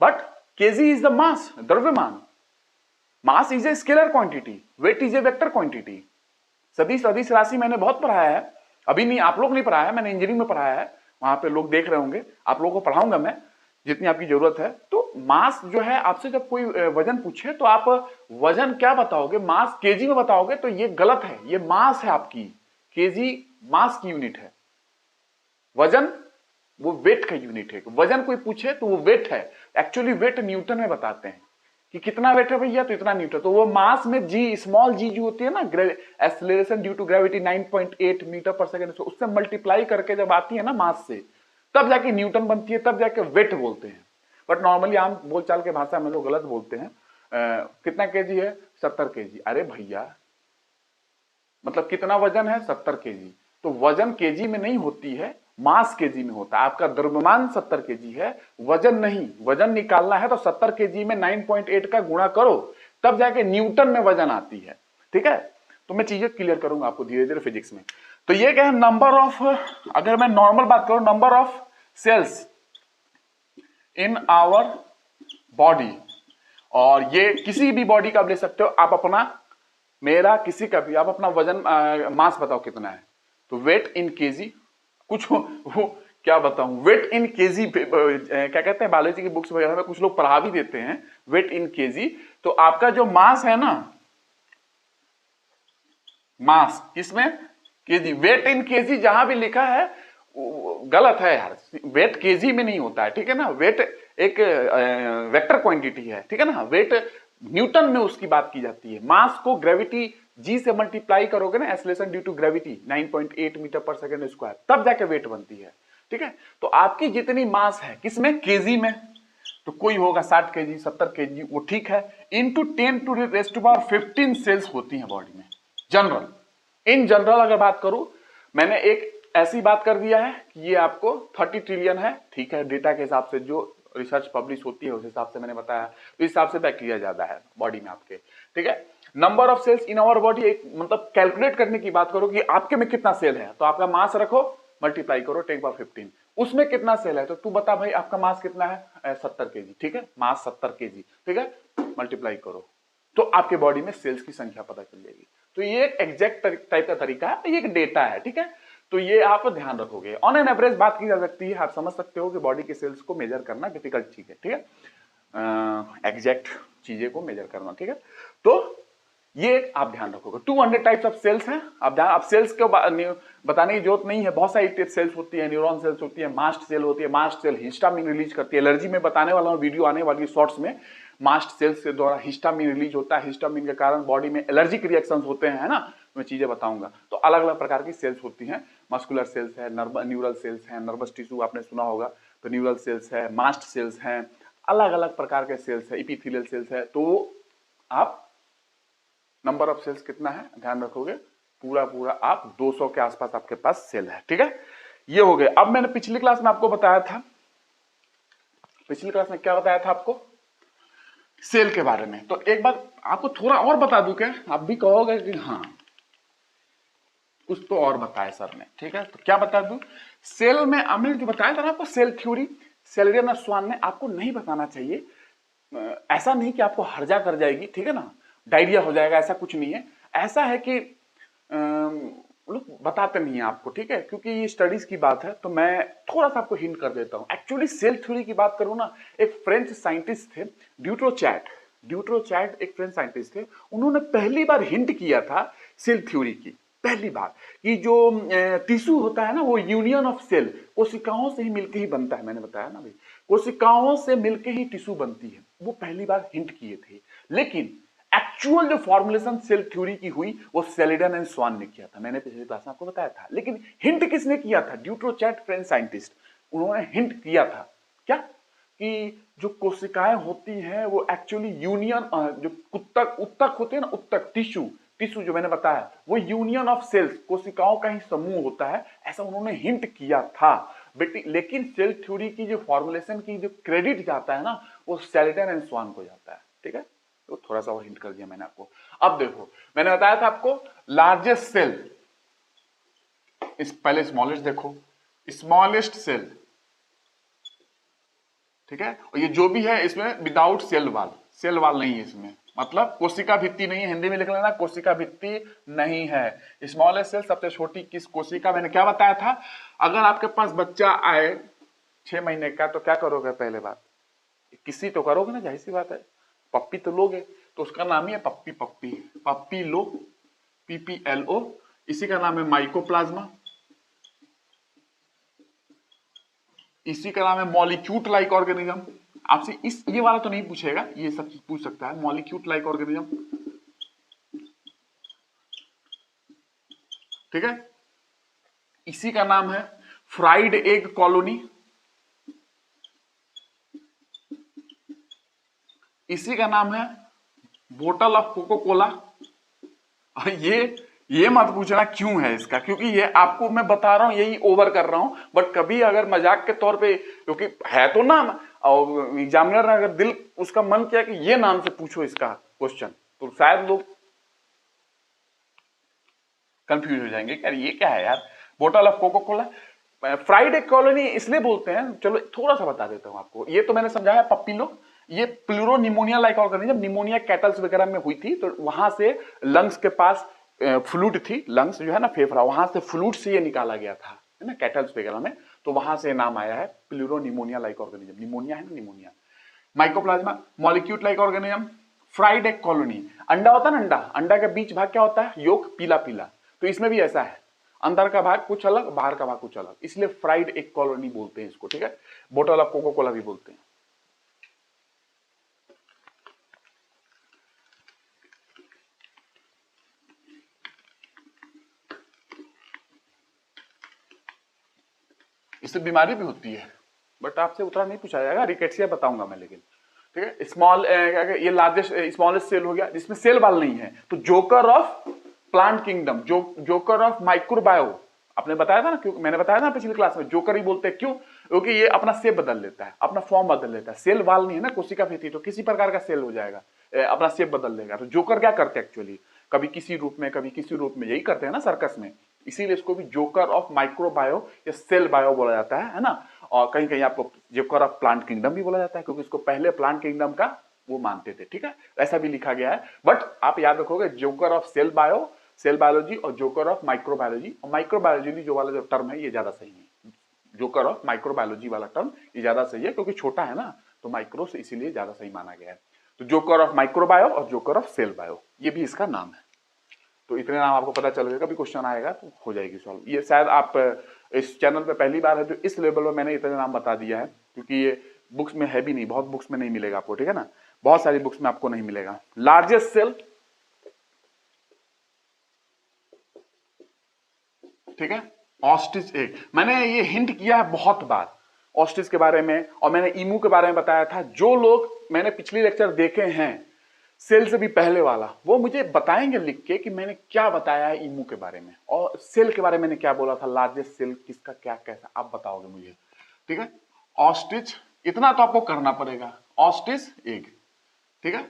but KG is the mass, द्रव्यमान। Mass is a scalar quantity, weight is a vector quantity. सदिश अदिश राशि मैंने बहुत पढ़ाया है, अभी नहीं, आप लोग नहीं पढ़ाया है, मैंने इंजीनियरिंग में पढ़ाया है, वहां पे लोग देख रहे होंगे, आप लोगों को पढ़ाऊंगा मैं जितनी आपकी जरूरत है। तो मास जो है, आपसे जब कोई वजन पूछे तो आप वजन क्या बताओगे? मास केजी में बताओगे तो ये गलत है, ये मास है आपकी, केजी मास की यूनिट है, वजन वो वेट का यूनिट है। वजन कोई पूछे तो वो वेट है, एक्चुअली वेट न्यूटन में बताते हैं कि कितना वेट है भैया, तो इतना न्यूटन। तो वो मास में जी, स्मॉल जी जो होती है ना, acceleration due to gravity 9.8 metre per second, उससे मल्टीप्लाई करके जब आती है ना मास से, तब जाके न्यूटन बनती है, तब जाके वेट बोलते हैं। बट नॉर्मली आम बोलचाल के भाषा में लोग गलत बोलते हैं। कितना केजी है? 70 केजी। अरे भैया, मतलब कितना वजन है? 70 केजी। तो वजन केजी में नहीं होती है, मास केजी में होता है। आपका द्रव्यमान 70 केजी है, वजन नहीं। वजन निकालना है तो 70 केजी में 9.8 का गुणा करो, तब जाके न्यूटन में वजन आती है। ठीक है, तो मैं चीजें क्लियर करूंगा आपको धीरे धीरे फिजिक्स में। तो ये क्या है, नंबर ऑफ, अगर मैं नॉर्मल बात करूं, number of cells in our body, और ये किसी भी बॉडी का आप ले सकते हो। आप अपना, मेरा, किसी का भी, आप अपना वजन मास बताओ कितना है, तो वेट इन केजी, कुछ वो क्या बताऊं, वेट इन केजी, क्या कहते हैं, बायोलॉजी की बुक्स वगैरह में कुछ लोग पढ़ा भी देते हैं वेट इन केजी। तो आपका जो मास है ना, मास किसमें? केजी। वेट इन केजी जहां भी लिखा है गलत है यार, वेट केजी में नहीं होता है, ठीक है ना। वेट एक वेक्टर क्वांटिटी है, ठीक है ना। वेट न्यूटन में उसकी बात की जाती है। मास को ग्रेविटी जी से मल्टीप्लाई करोगे ना, acceleration due to gravity 9.8 metre per second square, तब जाके वेट बनती है, ठीक है। तो आपकी जितनी मास है किसमें? केजी में। तो कोई होगा 60 केजी, 70 केजी, वो ठीक है। Into 10 to raise to power 15 cells होती हैं बॉडी में, जनरल। इन जनरल अगर बात करूं, मैंने एक ऐसी बात कर दिया है कि ये आपको 30 ट्रिलियन है, ठीक है। डेटा के हिसाब से जो रिसर्च पब्लिश होती है उस हिसाब से मैंने बताया, तो इस हिसाब से बैक्टीरिया ज्यादा है बॉडी में आपके, ठीक है। Number of cells in our body, एक मतलब कैलकुलेट करने की बात करो कि आपके में कितना सेल है, तो आपका मास रखो, मल्टीप्लाई करो 10^15, उसमें कितना सेल है, तो तू बता भाई आपका मास कितना है? 70 केजी, ठीक है। मास 70 केजी, ठीक है, मल्टीप्लाई करो, तो आपके बॉडी में सेल्स की संख्या पता चल जाएगी। तो ये एक एग्जैक्ट टाइप का तरीका है, ये एक डेटा है, ठीक है। तो ये आप ध्यान रखोगे। ऑन एन एवरेज बात की जा सकती है, आप समझ सकते हो कि बॉडी के सेल्स को मेजर करना डिफिकल्ट चीज है, ठीक है, एग्जैक्ट चीजें को मेजर करना, ठीक है। तो ये आप ध्यान रखोगे। 200 टाइप्स ऑफ सेल्स हैं। आप सेल्स को बताने की जरूरत नहीं है, बहुत सारी सेल्स होती है, न्यूरॉन सेल्स होती है, मास्ट सेल होती है। मास्ट सेल हिस्टामिन रिलीज करती है, एलर्जी में बताने वाला हूं, वीडियो आने वाली शॉर्ट्स में। मास्ट सेल्स के द्वारा हिस्टामिन रिलीज होता है, हिस्टामिन के कारण बॉडी में एलर्जिक रिएक्शंस होते हैं, है ना। मैं चीजें बताऊंगा। तो अलग अलग प्रकार की सेल्स होती हैं। मस्कुलर सेल्स है, न्यूरल सेल्स है, नर्वस टिश्यू आपने सुना होगा, तो न्यूरल सेल्स है, मास्ट सेल्स हैं, अलग अलग प्रकार के सेल्स है, इपिथेलियल सेल्स है। तो आप नंबर ऑफ सेल्स कितना है ध्यान रखोगे, पूरा पूरा आप 200 के आसपास आपके पास सेल है, ठीक है। ये हो गए। अब मैंने पिछली क्लास में आपको बताया था, पिछली क्लास में क्या बताया था आपको? सेल के बारे में। तो एक बार आपको थोड़ा और बता दूं क्या? आप भी कहोगे कि हाँ कुछ तो और बताया सर ने, ठीक है। तो क्या बता दूं? सेल में हमने जो बताया था ना आपको, सेल थ्योरी, सेलेरियन और स्वान ने, आपको नहीं बताना चाहिए। ऐसा नहीं कि आपको हर्जा कर जाएगी, ठीक है ना, डायरिया हो जाएगा, ऐसा कुछ नहीं है। ऐसा है कि लोग बताते नहीं है आपको, ठीक है, क्योंकि ये स्टडीज की बात है। तो मैं थोड़ा सा आपको हिंट कर देता हूं। एक्चुअली सेल थ्योरी की बात करूं ना, एक फ्रेंच साइंटिस्ट थे, ड्यूट्रोचैट एक फ्रेंच साइंटिस्ट थे। उन्होंने पहली बार हिंट किया था सेल थ्योरी की, पहली बार, कि जो टिश्यू होता है ना, वो यूनियन ऑफ सेल, कोशिकाओं से ही मिलकर ही बनता है। मैंने बताया ना भाई, कोशिकाओं से मिलकर ही टिश्यू बनती है। वो पहली बार हिंट किए थे, लेकिन एक्चुअल जो फॉर्मुलेशन सेल थ्योरी की हुई वो सेलिडन एंड स्वान ने किया था। मैंने पिछली क्लास में आपको बताया था। लेकिन हिंट किसने किया था? ड्यूट्रोचैट फ्रेंच साइंटिस्ट, उन्होंने हिंट किया था क्या, कि जो कोशिकाएं होती हैं वो एक्चुअली यूनियन, जो उत्तक होते हैं ना, उत्तक टिश्यू जो मैंने बताया, वो यूनियन ऑफ सेल्स, कोशिकाओं का ही समूह होता है, ऐसा उन्होंने हिंट किया था बेटी। लेकिन सेल थ्योरी की जो फॉर्मुलेशन की जो क्रेडिट जाता है ना, वो सेलिडन एंड स्वान को जाता है, ठीक है। तो थोड़ा सा और हिंट कर दिया मैंने आपको। अब देखो, मैंने बताया था आपको लार्जेस्ट सेल, पहले स्मॉलेस्ट देखो, स्मॉलेस्ट सेल, ठीक है। और ये जो भी है इसमें विदाउट सेल वाल नहीं है इसमें, मतलब कोशिका भित्ति नहीं है। हिंदी में लिख लेना, कोशिका भित्ति नहीं है। स्मॉलेस्ट सेल सबसे छोटी किस कोशिका, मैंने क्या बताया था, अगर आपके पास बच्चा आए 6 महीने का तो क्या करोगे, पहले बात किसी तो करोगे ना, जाहिर सी बात है, पप्पी तो लोगे, तो उसका नाम ही है पप्पी लो, PPLO। इसी का नाम है माइकोप्लाज्मा, इसी का नाम है मॉलिक्यूट लाइक ऑर्गेनिज्म। आपसे ये वाला तो नहीं पूछेगा, ये सब चीज पूछ सकता है, मॉलिक्यूट लाइक ऑर्गेनिज्म, ठीक है। इसी का नाम है फ्राइड एग कॉलोनी, इसी का नाम है बोतल ऑफ कोको कोला। और ये मत पूछना क्यों है इसका, क्योंकि ये आपको मैं बता रहा हूं, यही ओवर कर रहा हूं, बट कभी अगर मजाक के तौर पे, क्योंकि है तो नाम, और एग्जामिनर ने अगर दिल उसका मन किया कि ये नाम से पूछो इसका क्वेश्चन, तो शायद लोग कंफ्यूज हो जाएंगे कि यार ये क्या है यार, बोतल of Coca Cola. Fried egg colony इसलिए बोलते हैं, चलो थोड़ा सा बता देता हूं आपको। ये तो मैंने समझाया पप्पिलो, ये pleuropneumonia like organism, pneumonia kettles वगैरह में हुई थी, तो वहां से लंग्स के पास फ्लूट थी, लंग्स जो है ना फेफड़ा, वहां से फ्लूट से ये निकाला गया था, है ना, कैटल्स वगैरह में, तो वहां से नाम आया है प्लूरोनिमोनिया लाइक ऑर्गेनिज्म। निमोनिया है ना, pneumonia. Mycoplasma mollicute like organism, fried egg colony. अंडा होता है ना, अंडा के बीच भाग क्या होता है, योक, पीला पीला, तो इसमें भी ऐसा है, अंदर का भाग कुछ अलग, बाहर का भाग कुछ अलग, इसलिए फ्राइड एग कॉलोनी बोलते हैं इसको, ठीक है। बोतल ऑफ कोको कोला भी बोलते हैं। इससे बीमारी भी होती है, बट आपसे उतना नहीं पूछा जाएगा, रिकेट्सिया बताऊंगा मैं, लेकिन ठीक है। स्मॉल ये लार्जेस्ट स्मॉलेस्ट सेल हो गया जिसमें सेल वाल नहीं है, तो joker of plant kingdom, joker of microbio, आपने बताया था ना, क्योंकि मैंने बताया था पिछली क्लास में, जोकर ही बोलते हैं, क्यों, क्योंकि ये अपना शेप बदल लेता है, अपना फॉर्म बदल लेता है। सेल वाल नहीं है ना कोशिका भित्ति, तो किसी प्रकार का सेल हो जाएगा, अपना शेप बदल लेगा। तो जोकर क्या करते हैं एक्चुअली, कभी किसी रूप में कभी किसी रूप में, यही करते हैं ना सर्कस में, इसीलिए इसको भी जोकर ऑफ माइक्रोबायो या सेल बायो बोला जाता है ना। और कहीं कहीं आपको जोकर ऑफ प्लांट किंगडम भी बोला जाता है, क्योंकि इसको पहले प्लांट किंगडम का वो मानते थे, ठीक है, ऐसा भी लिखा गया है। बट आप याद रखोगे joker of cell bio, cell biology, और जोकर ऑफ माइक्रोबायोलॉजी। और माइक्रोबायोलॉजी जो वाला जो टर्म है ये ज्यादा सही है, जोकर ऑफ माइक्रोबायोलॉजी वाला टर्म ये ज्यादा सही है, क्योंकि छोटा है ना, तो माइक्रो से इसीलिए ज्यादा सही माना गया है। तो जोकर ऑफ माइक्रोबायो और जोकर ऑफ सेल बायो, ये भी इसका नाम है। तो इतने नाम आपको पता चल गया, कभी क्वेश्चन आएगा तो हो जाएगी सॉल्व। ये शायद आप इस चैनल पे पहली बार है तो इस लेवल में मैंने इतने नाम बता दिया है, क्योंकि ये बुक्स में है भी नहीं, बहुत बुक्स में नहीं मिलेगा आपको, ठीक है ना, बहुत सारी बुक्स में आपको नहीं मिलेगा। लार्जेस्ट सेल, ठीक है, ऑस्ट्रिच एग, मैंने ये हिंट किया है बहुत बार ऑस्ट्रिच के बारे में, और मैंने ईमू के बारे में बताया था। जो लोग मैंने पिछले लेक्चर देखे हैं सेल से भी पहले वाला, वो मुझे बताएंगे लिख के कि मैंने क्या बताया है ईमू के बारे में, और सेल के बारे में मैंने क्या बोला था, लार्जेस्ट सेल किसका क्या कैसा, आप बताओगे मुझे, ठीक है। ऑस्ट्रिच, इतना तो आपको करना पड़ेगा, ऑस्ट्रिच एग, ठीक है।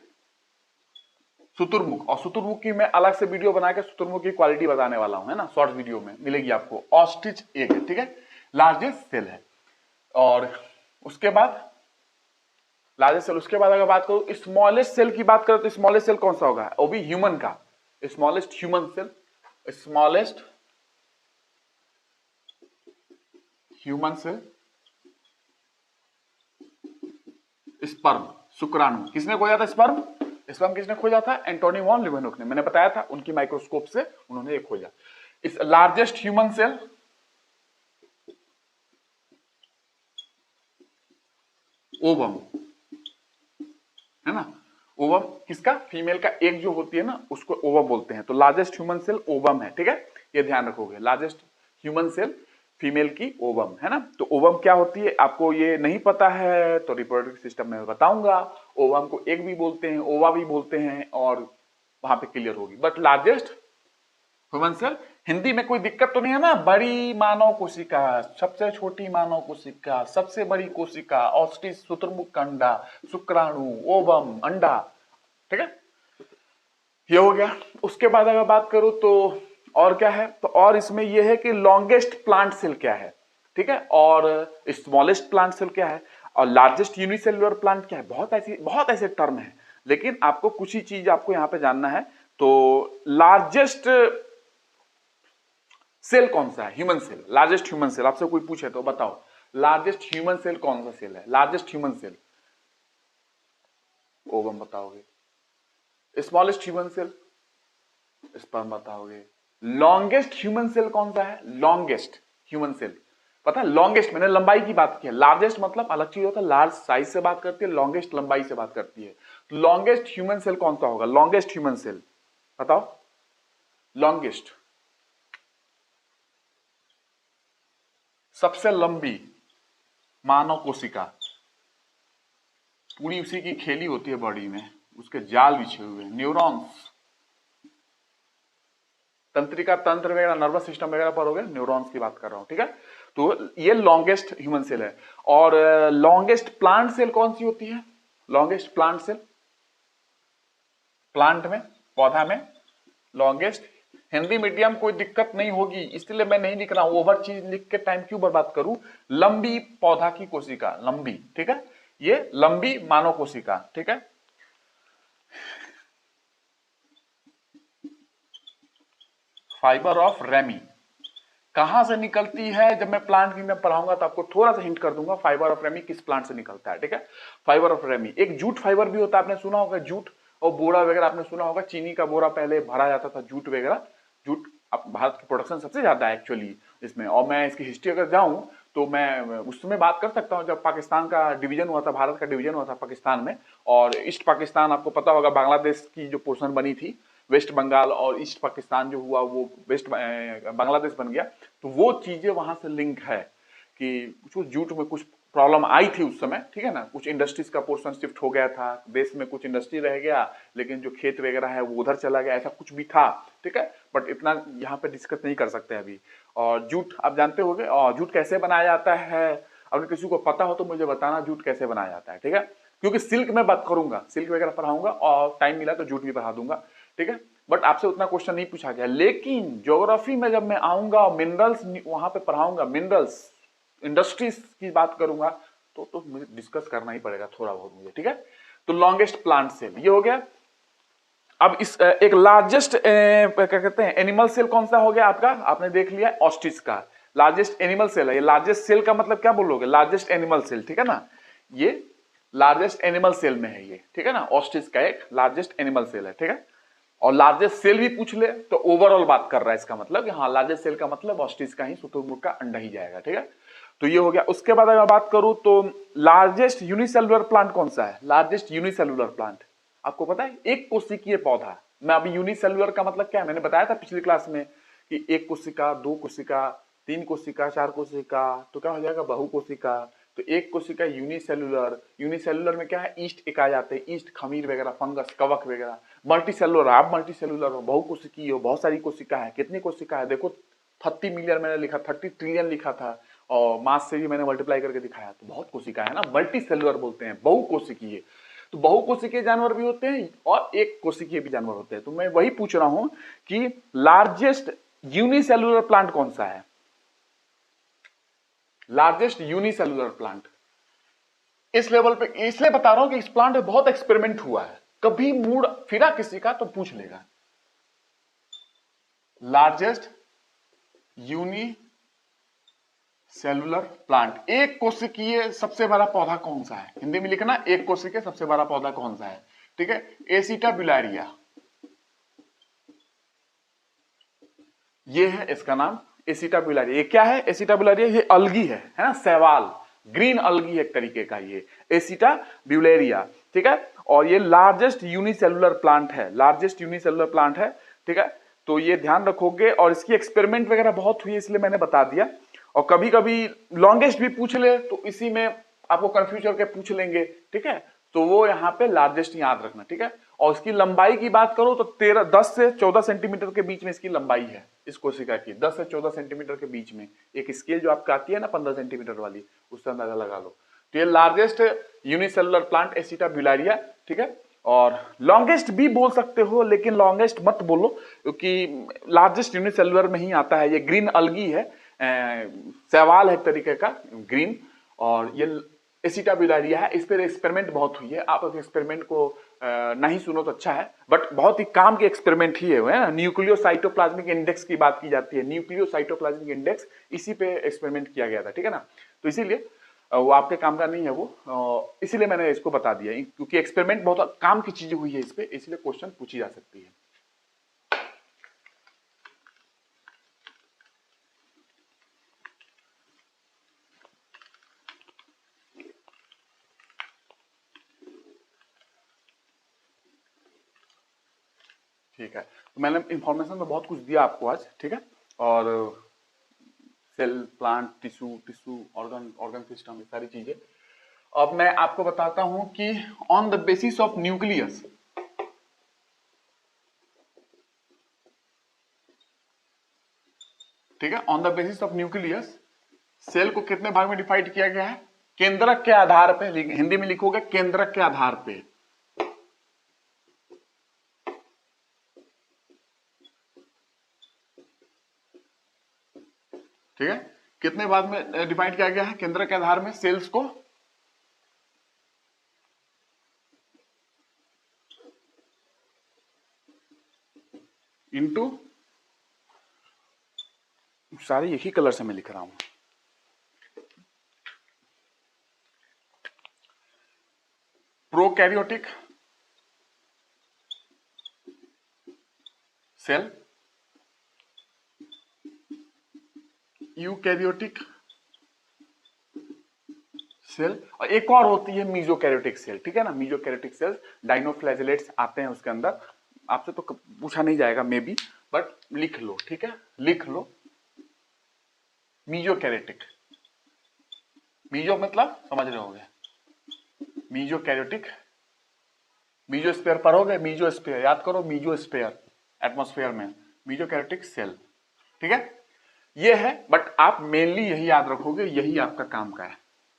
शुतुरमुर्ग, और शुतुरमुर्ग की मैं अलग से वीडियो बना के शुतुरमुर्ग की क्वालिटी बताने वाला हूं, है ना, शॉर्ट वीडियो में मिलेगी आपको। ऑस्ट्रिच एग, ठीक है, लार्जेस्ट सेल है। और उसके बाद लार्जेस्ट सेल, उसके बाद अगर बात करूं स्मॉलेस्ट सेल की बात करें, तो स्मॉलेस्ट सेल कौन सा होगा, वो भी ह्यूमन का, smallest human cell, smallest human cell, sperm, शुक्राणु। किसने खोजा था स्पर्म, स्पर्म किसने खोजा था, एंटोनी वॉन लीवेनहुक ने, मैंने बताया था, उनकी माइक्रोस्कोप से उन्होंने ये खोजा। इस लार्जेस्ट ह्यूमन सेल, ओवम, है ना, ओवम किसका, फीमेल का एग जो होती है ना उसको ओवम बोलते हैं, तो लार्जेस्ट ह्यूमन सेल ओवम है, ठीक है, ये ध्यान रखोगे, लार्जेस्ट ह्यूमन सेल फीमेल की ओवम, है ना। तो ओवम क्या होती है, आपको ये नहीं पता है तो रिप्रोडक्टिव सिस्टम में बताऊंगा। ओवम को एग भी बोलते हैं, ओवा भी बोलते हैं, और वहां पे क्लियर होगी। But largest human cell, Hindi में कोई दिक्कत तो नहीं है ना, बड़ी मानव कोशिका, सबसे छोटी मानव कोशिका, सबसे बड़ी कोशिका, ऑस्ट्रिच, शुतुरमुर्ग का अंडा, शुक्राणु, ओवम, अंडा, ठीक है, ये हो गया। उसके बाद अगर बात करूं तो और क्या है, तो और इसमें यह है कि लॉन्गेस्ट प्लांट सेल क्या है, ठीक है, और स्मॉलेस्ट प्लांट सेल क्या है, और लार्जेस्ट यूनिसेल्युलर प्लांट क्या है। बहुत ऐसे टर्म है, लेकिन आपको कुछ ही चीज आपको यहां पे जानना है। तो लार्जेस्ट सेल कौन सा है, human cell, largest human cell. आपसे कोई पूछे तो बताओ लार्जेस्ट ह्यूमन सेल कौन सा सेल है, लार्जेस्ट ह्यूमन सेल, ओवम बताओगे। स्मॉलेस्ट ह्यूमन सेल, स्पर्म बताओगे। लॉन्गेस्ट ह्यूमन सेल कौन सा है, लॉन्गेस्ट ह्यूमन सेल, पता है, लॉन्गेस्ट मैंने लंबाई की बात की है, लार्जेस्ट मतलब अलग चीज होता है, लार्ज साइज से बात करती है, लॉन्गेस्ट लंबाई से बात करती है। तो लॉन्गेस्ट ह्यूमन सेल कौन सा होगा, लॉन्गेस्ट ह्यूमन सेल बताओ, लॉन्गेस्ट, सबसे लंबी मानव कोशिका, पूरी उसी की खेली होती है बॉडी में, उसके जाल बिछे हुए हैं, न्यूरॉन्स, तंत्रिका तंत्र वगैरह, नर्वस सिस्टम वगैरह पर हो गया, न्यूरॉन्स की बात कर रहा हूं, ठीक है। तो ये लॉन्गेस्ट ह्यूमन सेल है। और लॉन्गेस्ट प्लांट सेल कौन सी होती है, लॉन्गेस्ट प्लांट सेल, प्लांट में, पौधा में लॉन्गेस्ट। हिंदी मीडियम कोई दिक्कत नहीं होगी, इसलिए मैं नहीं लिख रहा हूं, ओवर चीज लिख के टाइम क्यों बर्बाद करूं। लंबी पौधा की कोशिका, लंबी, ठीक है, ये लंबी मानव कोशिका, ठीक है। फाइबर ऑफ रेमी कहां से निकलती है, जब मैं प्लांट की में पढ़ाऊंगा तो आपको थोड़ा सा हिंट कर दूंगा, फाइबर ऑफ रेमी किस प्लांट से निकलता है, ठीक है। फाइबर ऑफ रेमी, एक जूट फाइबर भी होता है, आपने सुना होगा, जूट और बोरा वगैरह आपने सुना होगा, चीनी का बोरा पहले भरा जाता था, जूट वगैरह, जूट अब भारत की प्रोडक्शन सबसे ज्यादा है एक्चुअली इसमें। और मैं इसकी हिस्ट्री अगर जाऊं तो मैं उस समय बात कर सकता हूं जब पाकिस्तान का डिवीजन हुआ था, भारत का डिवीजन हुआ था पाकिस्तान में, और ईस्ट पाकिस्तान आपको पता होगा बांग्लादेश की जो पोर्शन बनी थी, वेस्ट बंगाल और ईस्ट पाकिस्तान जो हुआ वो वेस्ट बांग्लादेश बन गया। तो वो चीजें वहां से लिंक है कि कुछ जूट में कुछ प्रॉब्लम आई थी उस समय, ठीक है ना, कुछ इंडस्ट्रीज का पोर्शन शिफ्ट हो गया था, देश में कुछ इंडस्ट्री रह गया, लेकिन जो खेत वगैरह है वो उधर चला गया, ऐसा कुछ भी था, ठीक है। बट इतना यहाँ पे डिस्कस नहीं कर सकते अभी। और जूट आप जानते होंगे, और जूट कैसे बनाया जाता है, अगर किसी को पता हो तो मुझे बताना जूट कैसे बनाया जाता है, ठीक है। क्योंकि सिल्क में बात करूंगा, सिल्क वगैरह पढ़ाऊंगा, और टाइम मिला तो जूट भी पढ़ा दूंगा, ठीक है। बट आपसे उतना क्वेश्चन नहीं पूछा गया, लेकिन ज्योग्राफी में जब मैं आऊंगा मिनरल्स वहां पे पढ़ाऊंगा, मिनरल्स इंडस्ट्रीज की बात करूंगा, तो मुझे डिस्कस करना ही पड़ेगा थोड़ा बहुत मुझे, ठीक है। तो लॉन्गेस्ट प्लांट सेल ये हो गया। अब इस एक लार्जेस्ट क्या कहते हैं एनिमल सेल कौन सा हो गया आपका, आपने देख लिया ऑस्ट्रिच का, लार्जेस्ट एनिमल सेल है ये। लार्जेस्ट सेल का मतलब क्या बोलोगे, लार्जेस्ट एनिमल सेल, ठीक है ना, ये लार्जेस्ट एनिमल सेल में है ये, ठीक है ना, ऑस्ट्रिच का एक लार्जेस्ट एनिमल सेल है, ठीक है। और लार्जेस्ट सेल भी पूछ ले तो ओवरऑल बात कर रहा है, इसका मतलब कि हाँ लार्जेस्ट सेल का मतलब ऑस्ट्रिच का ही, शुतुरमुर्ग का अंडा ही जाएगा, ठीक है। तो ये हो गया। उसके बाद अगर बात करूं तो लार्जेस्ट यूनिसेलुलर प्लांट कौन सा है, लार्जेस्ट यूनिसेलुलर प्लांट आपको पता है, एक कोशिकीय पौधा। मैं अभी यूनिसेलुलर का मतलब क्या है मैंने बताया था पिछली क्लास में कि एक कोशिका, दो कोशिका, तीन कोशिका, चार कोशिका, तो क्या हो जाएगा बहु कोशिका। तो एक कोशिका यूनिसेलुलर, यूनिसेलुलर में क्या है, ईस्ट इकाई आते हैं, ईस्ट, खमीर वगैरह, फंगस, कवक वगैरह। मल्टी सेलुलर, आप मल्टी सेलुलर हो, बहु कोशिकीय हो, बहुत सारी कोशिका है। कितनी कोशिका है देखो, 30 मिलियन मैंने लिखा, 30 ट्रिलियन लिखा था, और मास से भी मैंने मल्टीप्लाई करके दिखाया, तो बहुत कोशिका है ना, मल्टी सेलुलर बोलते हैं, बहु कोशिकीय। तो बहु कोशिकीय जानवर भी होते हैं और एक कोशिकीय भी जानवर होते हैं। तो मैं वही पूछ रहा हूं कि लार्जेस्ट यूनिसेलुलर प्लांट कौन सा है, लार्जेस्ट यूनिसेलुलर प्लांट। इस लेवल पे इसलिए बता रहा हूं कि इस प्लांट में बहुत एक्सपेरिमेंट हुआ है, कभी मूड फिरा किसी का तो पूछ लेगा। लार्जेस्ट यूनी सेलुलर प्लांट, एक कोशिकीय सबसे बड़ा पौधा कौन सा है, हिंदी में लिखना, एक कोशिकीय सबसे बड़ा पौधा कौन सा है, ठीक है। एसिटाब्युलारिया, ये है इसका नाम, एसिटाब्युलारिया। ये क्या है, एसिटाब्युलारिया ये अलगी है ना, शैवाल, ग्रीन अलगी है एक तरीके का, ये एसिटाब्युलारिया, ठीक है। और ये लार्जेस्ट यूनिसेलुलर प्लांट है, लार्जेस्ट यूनिसेलुलर प्लांट है, ठीक है। तो ये ध्यान रखोगे, और इसकी एक्सपेरिमेंट वगैरह बहुत हुई इसलिए मैंने बता दिया। और कभी कभी लॉन्गेस्ट भी पूछ ले तो इसी में आपको कंफ्यूज करके पूछ लेंगे, ठीक है। तो वो यहाँ पे लार्जेस्ट याद रखना, ठीक है। और इसकी लंबाई की बात करो तो 10 से 14 सेंटीमीटर के बीच में इसकी लंबाई है, इस कोशिका की 10 से 14 सेंटीमीटर के बीच में। एक स्केल जो आपका आती है ना 15 सेंटीमीटर वाली, उससे अंदाजा लगा लो। तो ये लार्जेस्ट यूनिसेलुलर प्लांट एसिटाब्युलारिया, ठीक है। और लॉन्गेस्ट भी बोल सकते हो, लेकिन लॉन्गेस्ट मत बोलो क्योंकि लार्जेस्ट यूनिसेलुलर में ही आता है। ये ग्रीन अलगी है, शैवाल है एक तरीके का ग्रीन, और ये एसिटाब्यूलारिया है। इस पर एक्सपेरिमेंट बहुत हुई है। आप अगर एक्सपेरिमेंट को नहीं सुनो तो अच्छा है, बट बहुत ही काम के एक्सपेरिमेंट ही है ना। न्यूक्लियोसाइटोप्लाज्मिक इंडेक्स की बात की जाती है, न्यूक्लियोसाइटोप्लाज्मिक इंडेक्स, इसी पे एक्सपेरिमेंट किया गया था, ठीक है ना। तो इसीलिए वो आपके काम का नहीं है वो, इसीलिए मैंने इसको बता दिया, क्योंकि एक्सपेरिमेंट बहुत काम की चीजें हुई है इस पे, इसलिए क्वेश्चन पूछी जा सकती है। ठीक है, तो मैंने इंफॉर्मेशन में बहुत कुछ दिया आपको आज, ठीक है। और cell, plant, tissue, organ system, सारी चीजें। अब मैं आपको बताता हूं कि on the basis of nucleus, ठीक है, on the basis of nucleus cell को कितने भाग में डिवाइड किया गया है? केंद्रक के आधार पे, हिंदी में लिखोगे केंद्रक के आधार पे, ठीक है। कितने भाग में डिवाइड किया गया है केंद्रक के आधार में सेल्स को? इनटू, सारे एक ही कलर से मैं लिख रहा हूं, प्रोकैरियोटिक सेल, यूकैरियोटिक सेल, और एक और होती है मीजोकैरियोटिक सेल, ठीक है ना। मीजोकैरियोटिक सेल्स डाइनोफ्लैजेलेट्स आते हैं उसके अंदर। आपसे तो पूछा नहीं जाएगा मे बी, बट लिख लो, ठीक है, लिख लो। मीजोकैरियोटिक, मीजो मतलब समझ रहे होंगे, मीजोकैरियोटिक, मीजोस्फीयर पढ़ोगे, मीजोस्फीयर याद करो, मीजोस्फीयर एटमॉस्फेयर में मीजोकैरियोटिक सेल, ठीक है। ये है, बट आप मेनली यही याद रखोगे, यही आपका काम का है,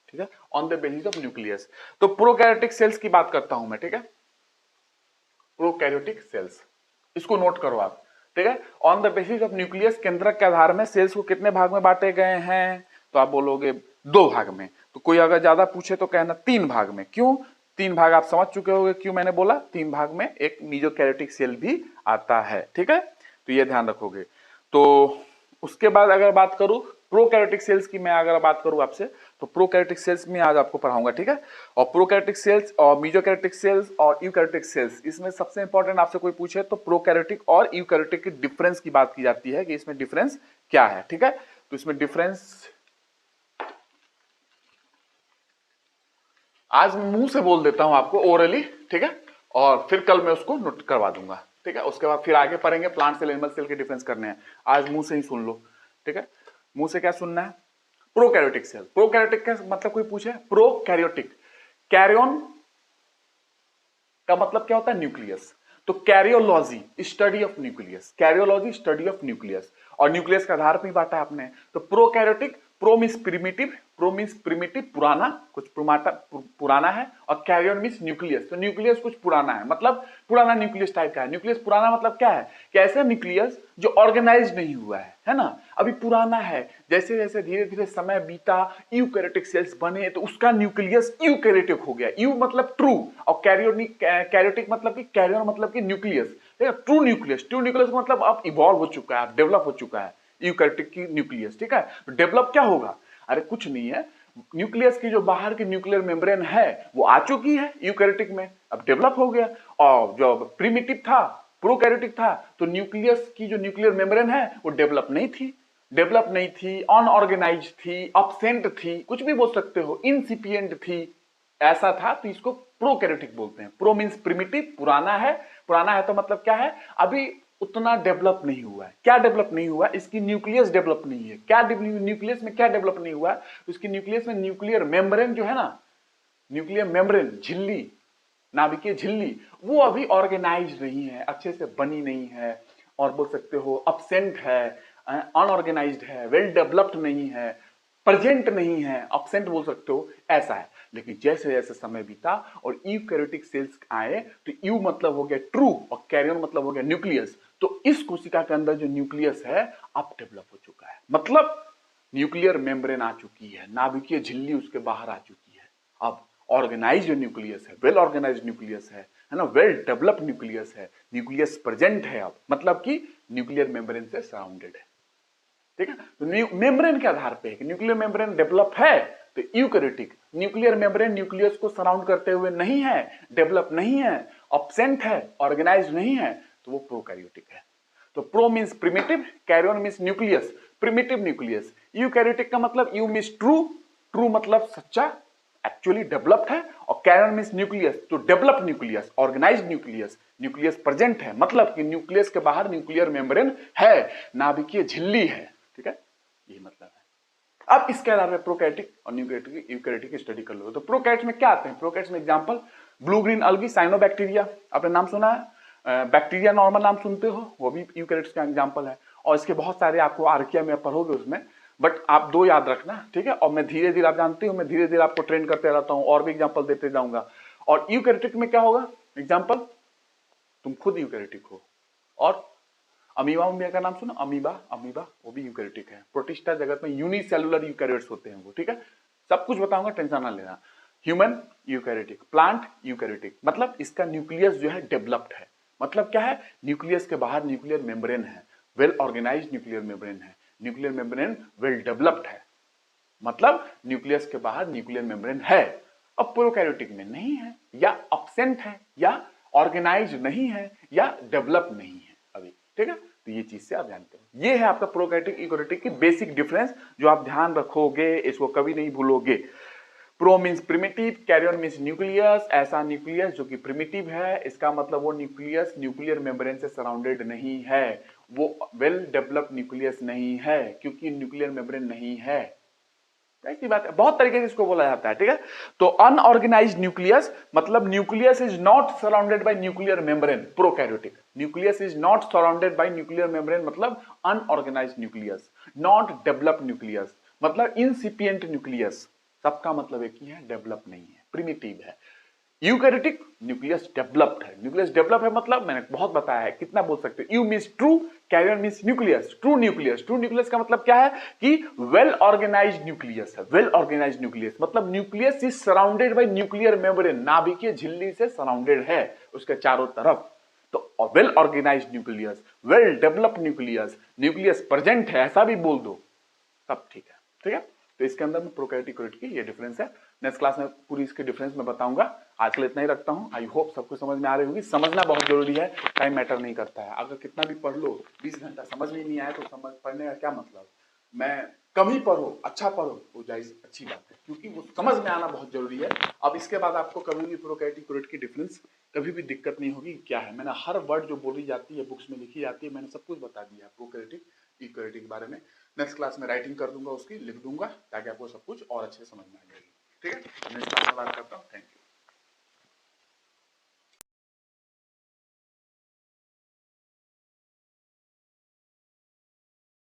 ठीक है, on the basis of nucleus. तो प्रोकैरियोटिक सेल्स की बात करता हूं मैं, ठीक है, प्रोकैरियोटिक सेल्स, इसको नोट करो आप, ठीक है। On the basis of nucleus, केंद्रक के आधार में सेल्स को कितने भाग में बांटे गए हैं? तो आप बोलोगे 2 भाग में। तो कोई अगर ज्यादा पूछे तो कहना 3 भाग में। क्यों 3 भाग? आप समझ चुके होंगे क्यों मैंने बोला 3 भाग में। एक मीजोकैरियोटिक सेल भी आता है, ठीक है, तो ये ध्यान रखोगे। तो उसके बाद अगर बात करूं प्रोकैरियोटिक सेल्स की, मैं अगर बात करूं आपसे, तो प्रोकैरियोटिक सेल्स में आज आपको पढ़ाऊंगा, ठीक है। और प्रोकैरियोटिक सेल्स और मीजोकैरियोटिक सेल्स और यूकैरियोटिक सेल्स, इसमें सबसे इंपॉर्टेंट आपसे कोई पूछे तो प्रोकैरियोटिक और यूकैरियोटिक के डिफरेंस की बात की जाती है कि इसमें डिफरेंस क्या है, ठीक है। तो इसमें डिफरेंस आज मुंह से बोल देता हूं आपको ओरली, ठीक है, और फिर कल मैं उसको नोट करवा दूंगा, ठीक है। उसके बाद फिर आगे पढ़ेंगे प्लांट सेल, एनिमल सेल के डिफरेंस करने हैं। आज मुंह से ही सुन लो, ठीक है। मुंह से क्या सुनना है? Prokaryotic cell. प्रोकैरियोटिक का मतलब कोई पूछे, प्रोकैरियोटिक, कैरियन का मतलब क्या होता है? न्यूक्लियस। तो karyology study of nucleus, karyology study of nucleus, और न्यूक्लियस का आधार पे बांटा आपने। तो prokaryotic, pro means primitive, pro means primitive पुराना, कुछ पुराना है, और कैरियन मींस न्यूक्लियस, तो न्यूक्लियस कुछ पुराना है, मतलब पुराना न्यूक्लियस टाइप का है। न्यूक्लियस पुराना मतलब क्या है कि ऐसा न्यूक्लियस जो ऑर्गेनाइज नहीं हुआ है ना, अभी पुराना है। जैसे जैसे धीरे धीरे समय बीता, यूकैरियोटिक सेल्स बने, तो उसका न्यूक्लियस यूकैरियोटिक हो गया। यू मतलब ट्रू, और कैरियोटिक मतलब कि कैरियन मतलब कि न्यूक्लियस, ठीक है, ट्रू न्यूक्लियस। ट्रू न्यूक्लियस मतलब अब इवॉल्व हो चुका है, डेवलप हो चुका है यूकैरियोटिक की न्यूक्लियस, ठीक है। तो डेवलप क्या होगा? अरे कुछ नहीं है, न्यूक्लियस की जो बाहर की न्यूक्लियर मेम्ब्रेन है वो आ चुकी है यूकैरियोटिक में, अब डेवलप हो गया। और जो प्रिमिटिव था, प्रोकैरियोटिक था, तो न्यूक्लियस की जो न्यूक्लियर मेम्ब्रेन है वो डेवलप नहीं थी, अनऑर्गेनाइज थी, अब्सेंट थी, कुछ भी बोल सकते हो, इनसिपिएंट थी, ऐसा था, तो इसको प्रोकैरियोटिक बोलते हैं। प्रो मींस प्रिमिटिव, पुराना है। पुराना है तो मतलब क्या है? अभी उतना डेवलप नहीं हुआ है। क्या डेवलप नहीं हुआ? इसकी न्यूक्लियस डेवलप नहीं है। क्या न्यूक्लियस में क्या डेवलप नहीं हुआ? तो इसकी न्यूक्लियस में न्यूक्लियर मेम्ब्रेन जो है ना, न्यूक्लियर मेम्ब्रेन, झिल्ली, नाभिकीय झिल्ली, वो अभी ऑर्गेनाइज नहीं है, अच्छे से बनी नहीं है, और बोल सकते हो अब्सेंट है, अनऑर्गेनाइज्ड है, वेल डेवलप्ड नहीं है, प्रेजेंट नहीं है, अब्सेंट बोल सकते हो, ऐसा है। लेकिन जैसे जैसे समय बीता और यूकैरियोटिक सेल्स आए तो यू मतलब हो गया ट्रू और कैरियन मतलब हो गया न्यूक्लियस। तो इस कोशिका के अंदर जो न्यूक्लियस है अब डेवलप हो चुका है, मतलब न्यूक्लियर मेम्ब्रेन आ चुकी है, नाभिकीय झिल्ली उसके बाहर आ चुकी है। अब ऑर्गेनाइज्ड न्यूक्लियस है, वेल ऑर्गेनाइज्ड न्यूक्लियस है ना, वेल डेवलप्ड न्यूक्लियस है, न्यूक्लियस प्रेजेंट है अब, मतलब कि न्यूक्लियर मेम्ब्रेन से सराउंडेड है। ठीक है, तो मेम्ब्रेन के आधार पे न्यूक्लियर मेम्ब्रेन डेवलप है तो यूकैरियोटिक, न्यूक्लियर मेम्ब्रेन न्यूक्लियस को सराउंड करते हुए नहीं है, डेवलप नहीं है, अब्सेंट है, ऑर्गेनाइज नहीं है, तो वो प्रोकैरियोटिक है। तो pro means primitive, karyon means nucleus, primitive nucleus. Eukaryotic का मतलब यू मींस ट्रू, ट्रू मतलब सच्चा, एक्चुअली डेवलप्ड है, और कैरियन मींस न्यूक्लियस, तो develop nucleus, organised nucleus, nucleus present है, मतलब कि न्यूक्लियस के बाहर न्यूक्लियर मेम्ब्रेन है, नाभिकीय झिल्ली है। ठीक है, यही मतलब है। अब इसके आधार पर प्रोकैरियोटिक और यूकैरियोटिक की स्टडी कर लो। तो प्रोकैरियोट्स में क्या आते हैं? प्रोकैरियोट्स में एग्जांपल ब्लू ग्रीन अलगी, साइनोबैक्टीरिया, आपने नाम सुना है, बैक्टीरिया नॉर्मल नाम सुनते हो, वो भी यूकैरियोट्स का एग्जांपल है। और इसके बहुत सारे आपको आर्किया में पढ़ोगे उसमें, बट आप दो याद रखना, ठीक है। और मैं धीरे धीरे, आप जानते हो मैं धीरे धीरे आपको ट्रेन करते रहता हूं, और भी एग्जाम्पल देते जाऊंगा। और यूकैरियोटिक में क्या होगा एग्जाम्पल, तुम खुद यूकैरियोटिक हो। और अमीबा का नाम सुना, अमीबा, अमीबा वो भी यूकैरियोटिक है। प्रोटिस्टा जगत में यूनिसेलुलर यूकैरियोट्स होते हैं वो, ठीक है। सब कुछ बताऊंगा, टेंशन ना लेना। ह्यूमन यूकैरियोटिक, प्लांट यूकैरियोटिक, मतलब इसका न्यूक्लियस जो है डेवलप्ड है, मतलब क्या है, न्यूक्लियस के बाहर न्यूक्लियर मेम्ब्रेन है, वेल ऑर्गेनाइज्ड न्यूक्लियर मेम्ब्रेन है, न्यूक्लियर मेम्ब्रेन वेल डेवलप्ड है, मतलब न्यूक्लियस के बाहर न्यूक्लियर मेम्ब्रेन है। अब प्रोकैरियोटिक में नहीं है, या अब्सेंट है, या ऑर्गेनाइज नहीं है, या डेवलप नहीं है अभी, ठीक है। तो ये चीज से आप जानते हो, ये है आपका प्रोकैरियोटिक यूकैरियोटिक की बेसिक डिफरेंस, जो आप ध्यान रखोगे, इसको कभी नहीं भूलोगे। Pro means primitive, karyon means nucleus, ऐसा न्यूक्लियस जो कि प्रिमिटिव है, इसका मतलब वो न्यूक्लियस न्यूक्लियर मेम्ब्रेन से सराउंडेड नहीं है, वो वेल डेवलप्ड न्यूक्लियस नहीं है, क्योंकि न्यूक्लियर मेम्ब्रेन नहीं है। की बात है, बहुत तरीके से इसको बोला जाता है, ठीक है। तो अनऑर्गेनाइज्ड न्यूक्लियस मतलब nucleus is not surrounded by nuclear membrane, prokaryotic. Nucleus is not surrounded by nuclear membrane मतलब unorganised nucleus, not developed nucleus मतलब इंसिपिएंट न्यूक्लियस, सबका मतलब एक ही है, डेवलप नहीं है, प्रिमिटिव है। यूकैरियोटिक न्यूक्लियस डेवलप्ड है, न्यूक्लियस डेवलप है मतलब मैंने बहुत बताया है, कितना बोल सकते हो, eu means true, karyon means nucleus, true nucleus. True nucleus का मतलब क्या है कि वेल ऑर्गेनाइज्ड न्यूक्लियस है, वेल ऑर्गेनाइज्ड न्यूक्लियस मतलब nucleus is surrounded by nuclear membrane, नाभिकीय झिल्ली से सराउंडेड है उसके चारों तरफ। तो well organised nucleus, well developed nucleus, nucleus present है, ऐसा भी बोल दो, सब ठीक है, ठीक है। तो इसके अंदर में प्रोकैरियोटिक की ये डिफरेंस है। नेक्स्ट क्लास में पूरी इसके डिफरेंस में बताऊंगा। आज के लिए इतना ही रखता हूं। आई होप सबको समझ में आ रही होगी। समझना बहुत जरूरी है, टाइम मैटर नहीं करता है। अगर कितना भी पढ़ लो, 20 घंटा समझ में नहीं आया तो समझ पढ़ने का क्या मतलब। मैं कम ही पढ़ो, अच्छा पढ़ो, वो जायज अच्छी बात है, क्योंकि वो समझ में आना बहुत जरूरी है। अब इसके बाद आपको कभी भी प्रोकैरियोटिक की डिफरेंस कभी भी दिक्कत नहीं होगी क्या है। मैंने हर वर्ड जो बोली जाती है, बुक्स में लिखी जाती है, मैंने सब कुछ बता दिया प्रोकैरियोटिक यूकैरियोटिक के बारे में। नेक्स्ट क्लास में राइटिंग कर दूंगा, उसकी लिख दूंगा, ताकि आपको सब कुछ और अच्छे से समझ में आ जाएगी, ठीक है। नेक्स्ट क्लास में बात करता हूँ। Thank you.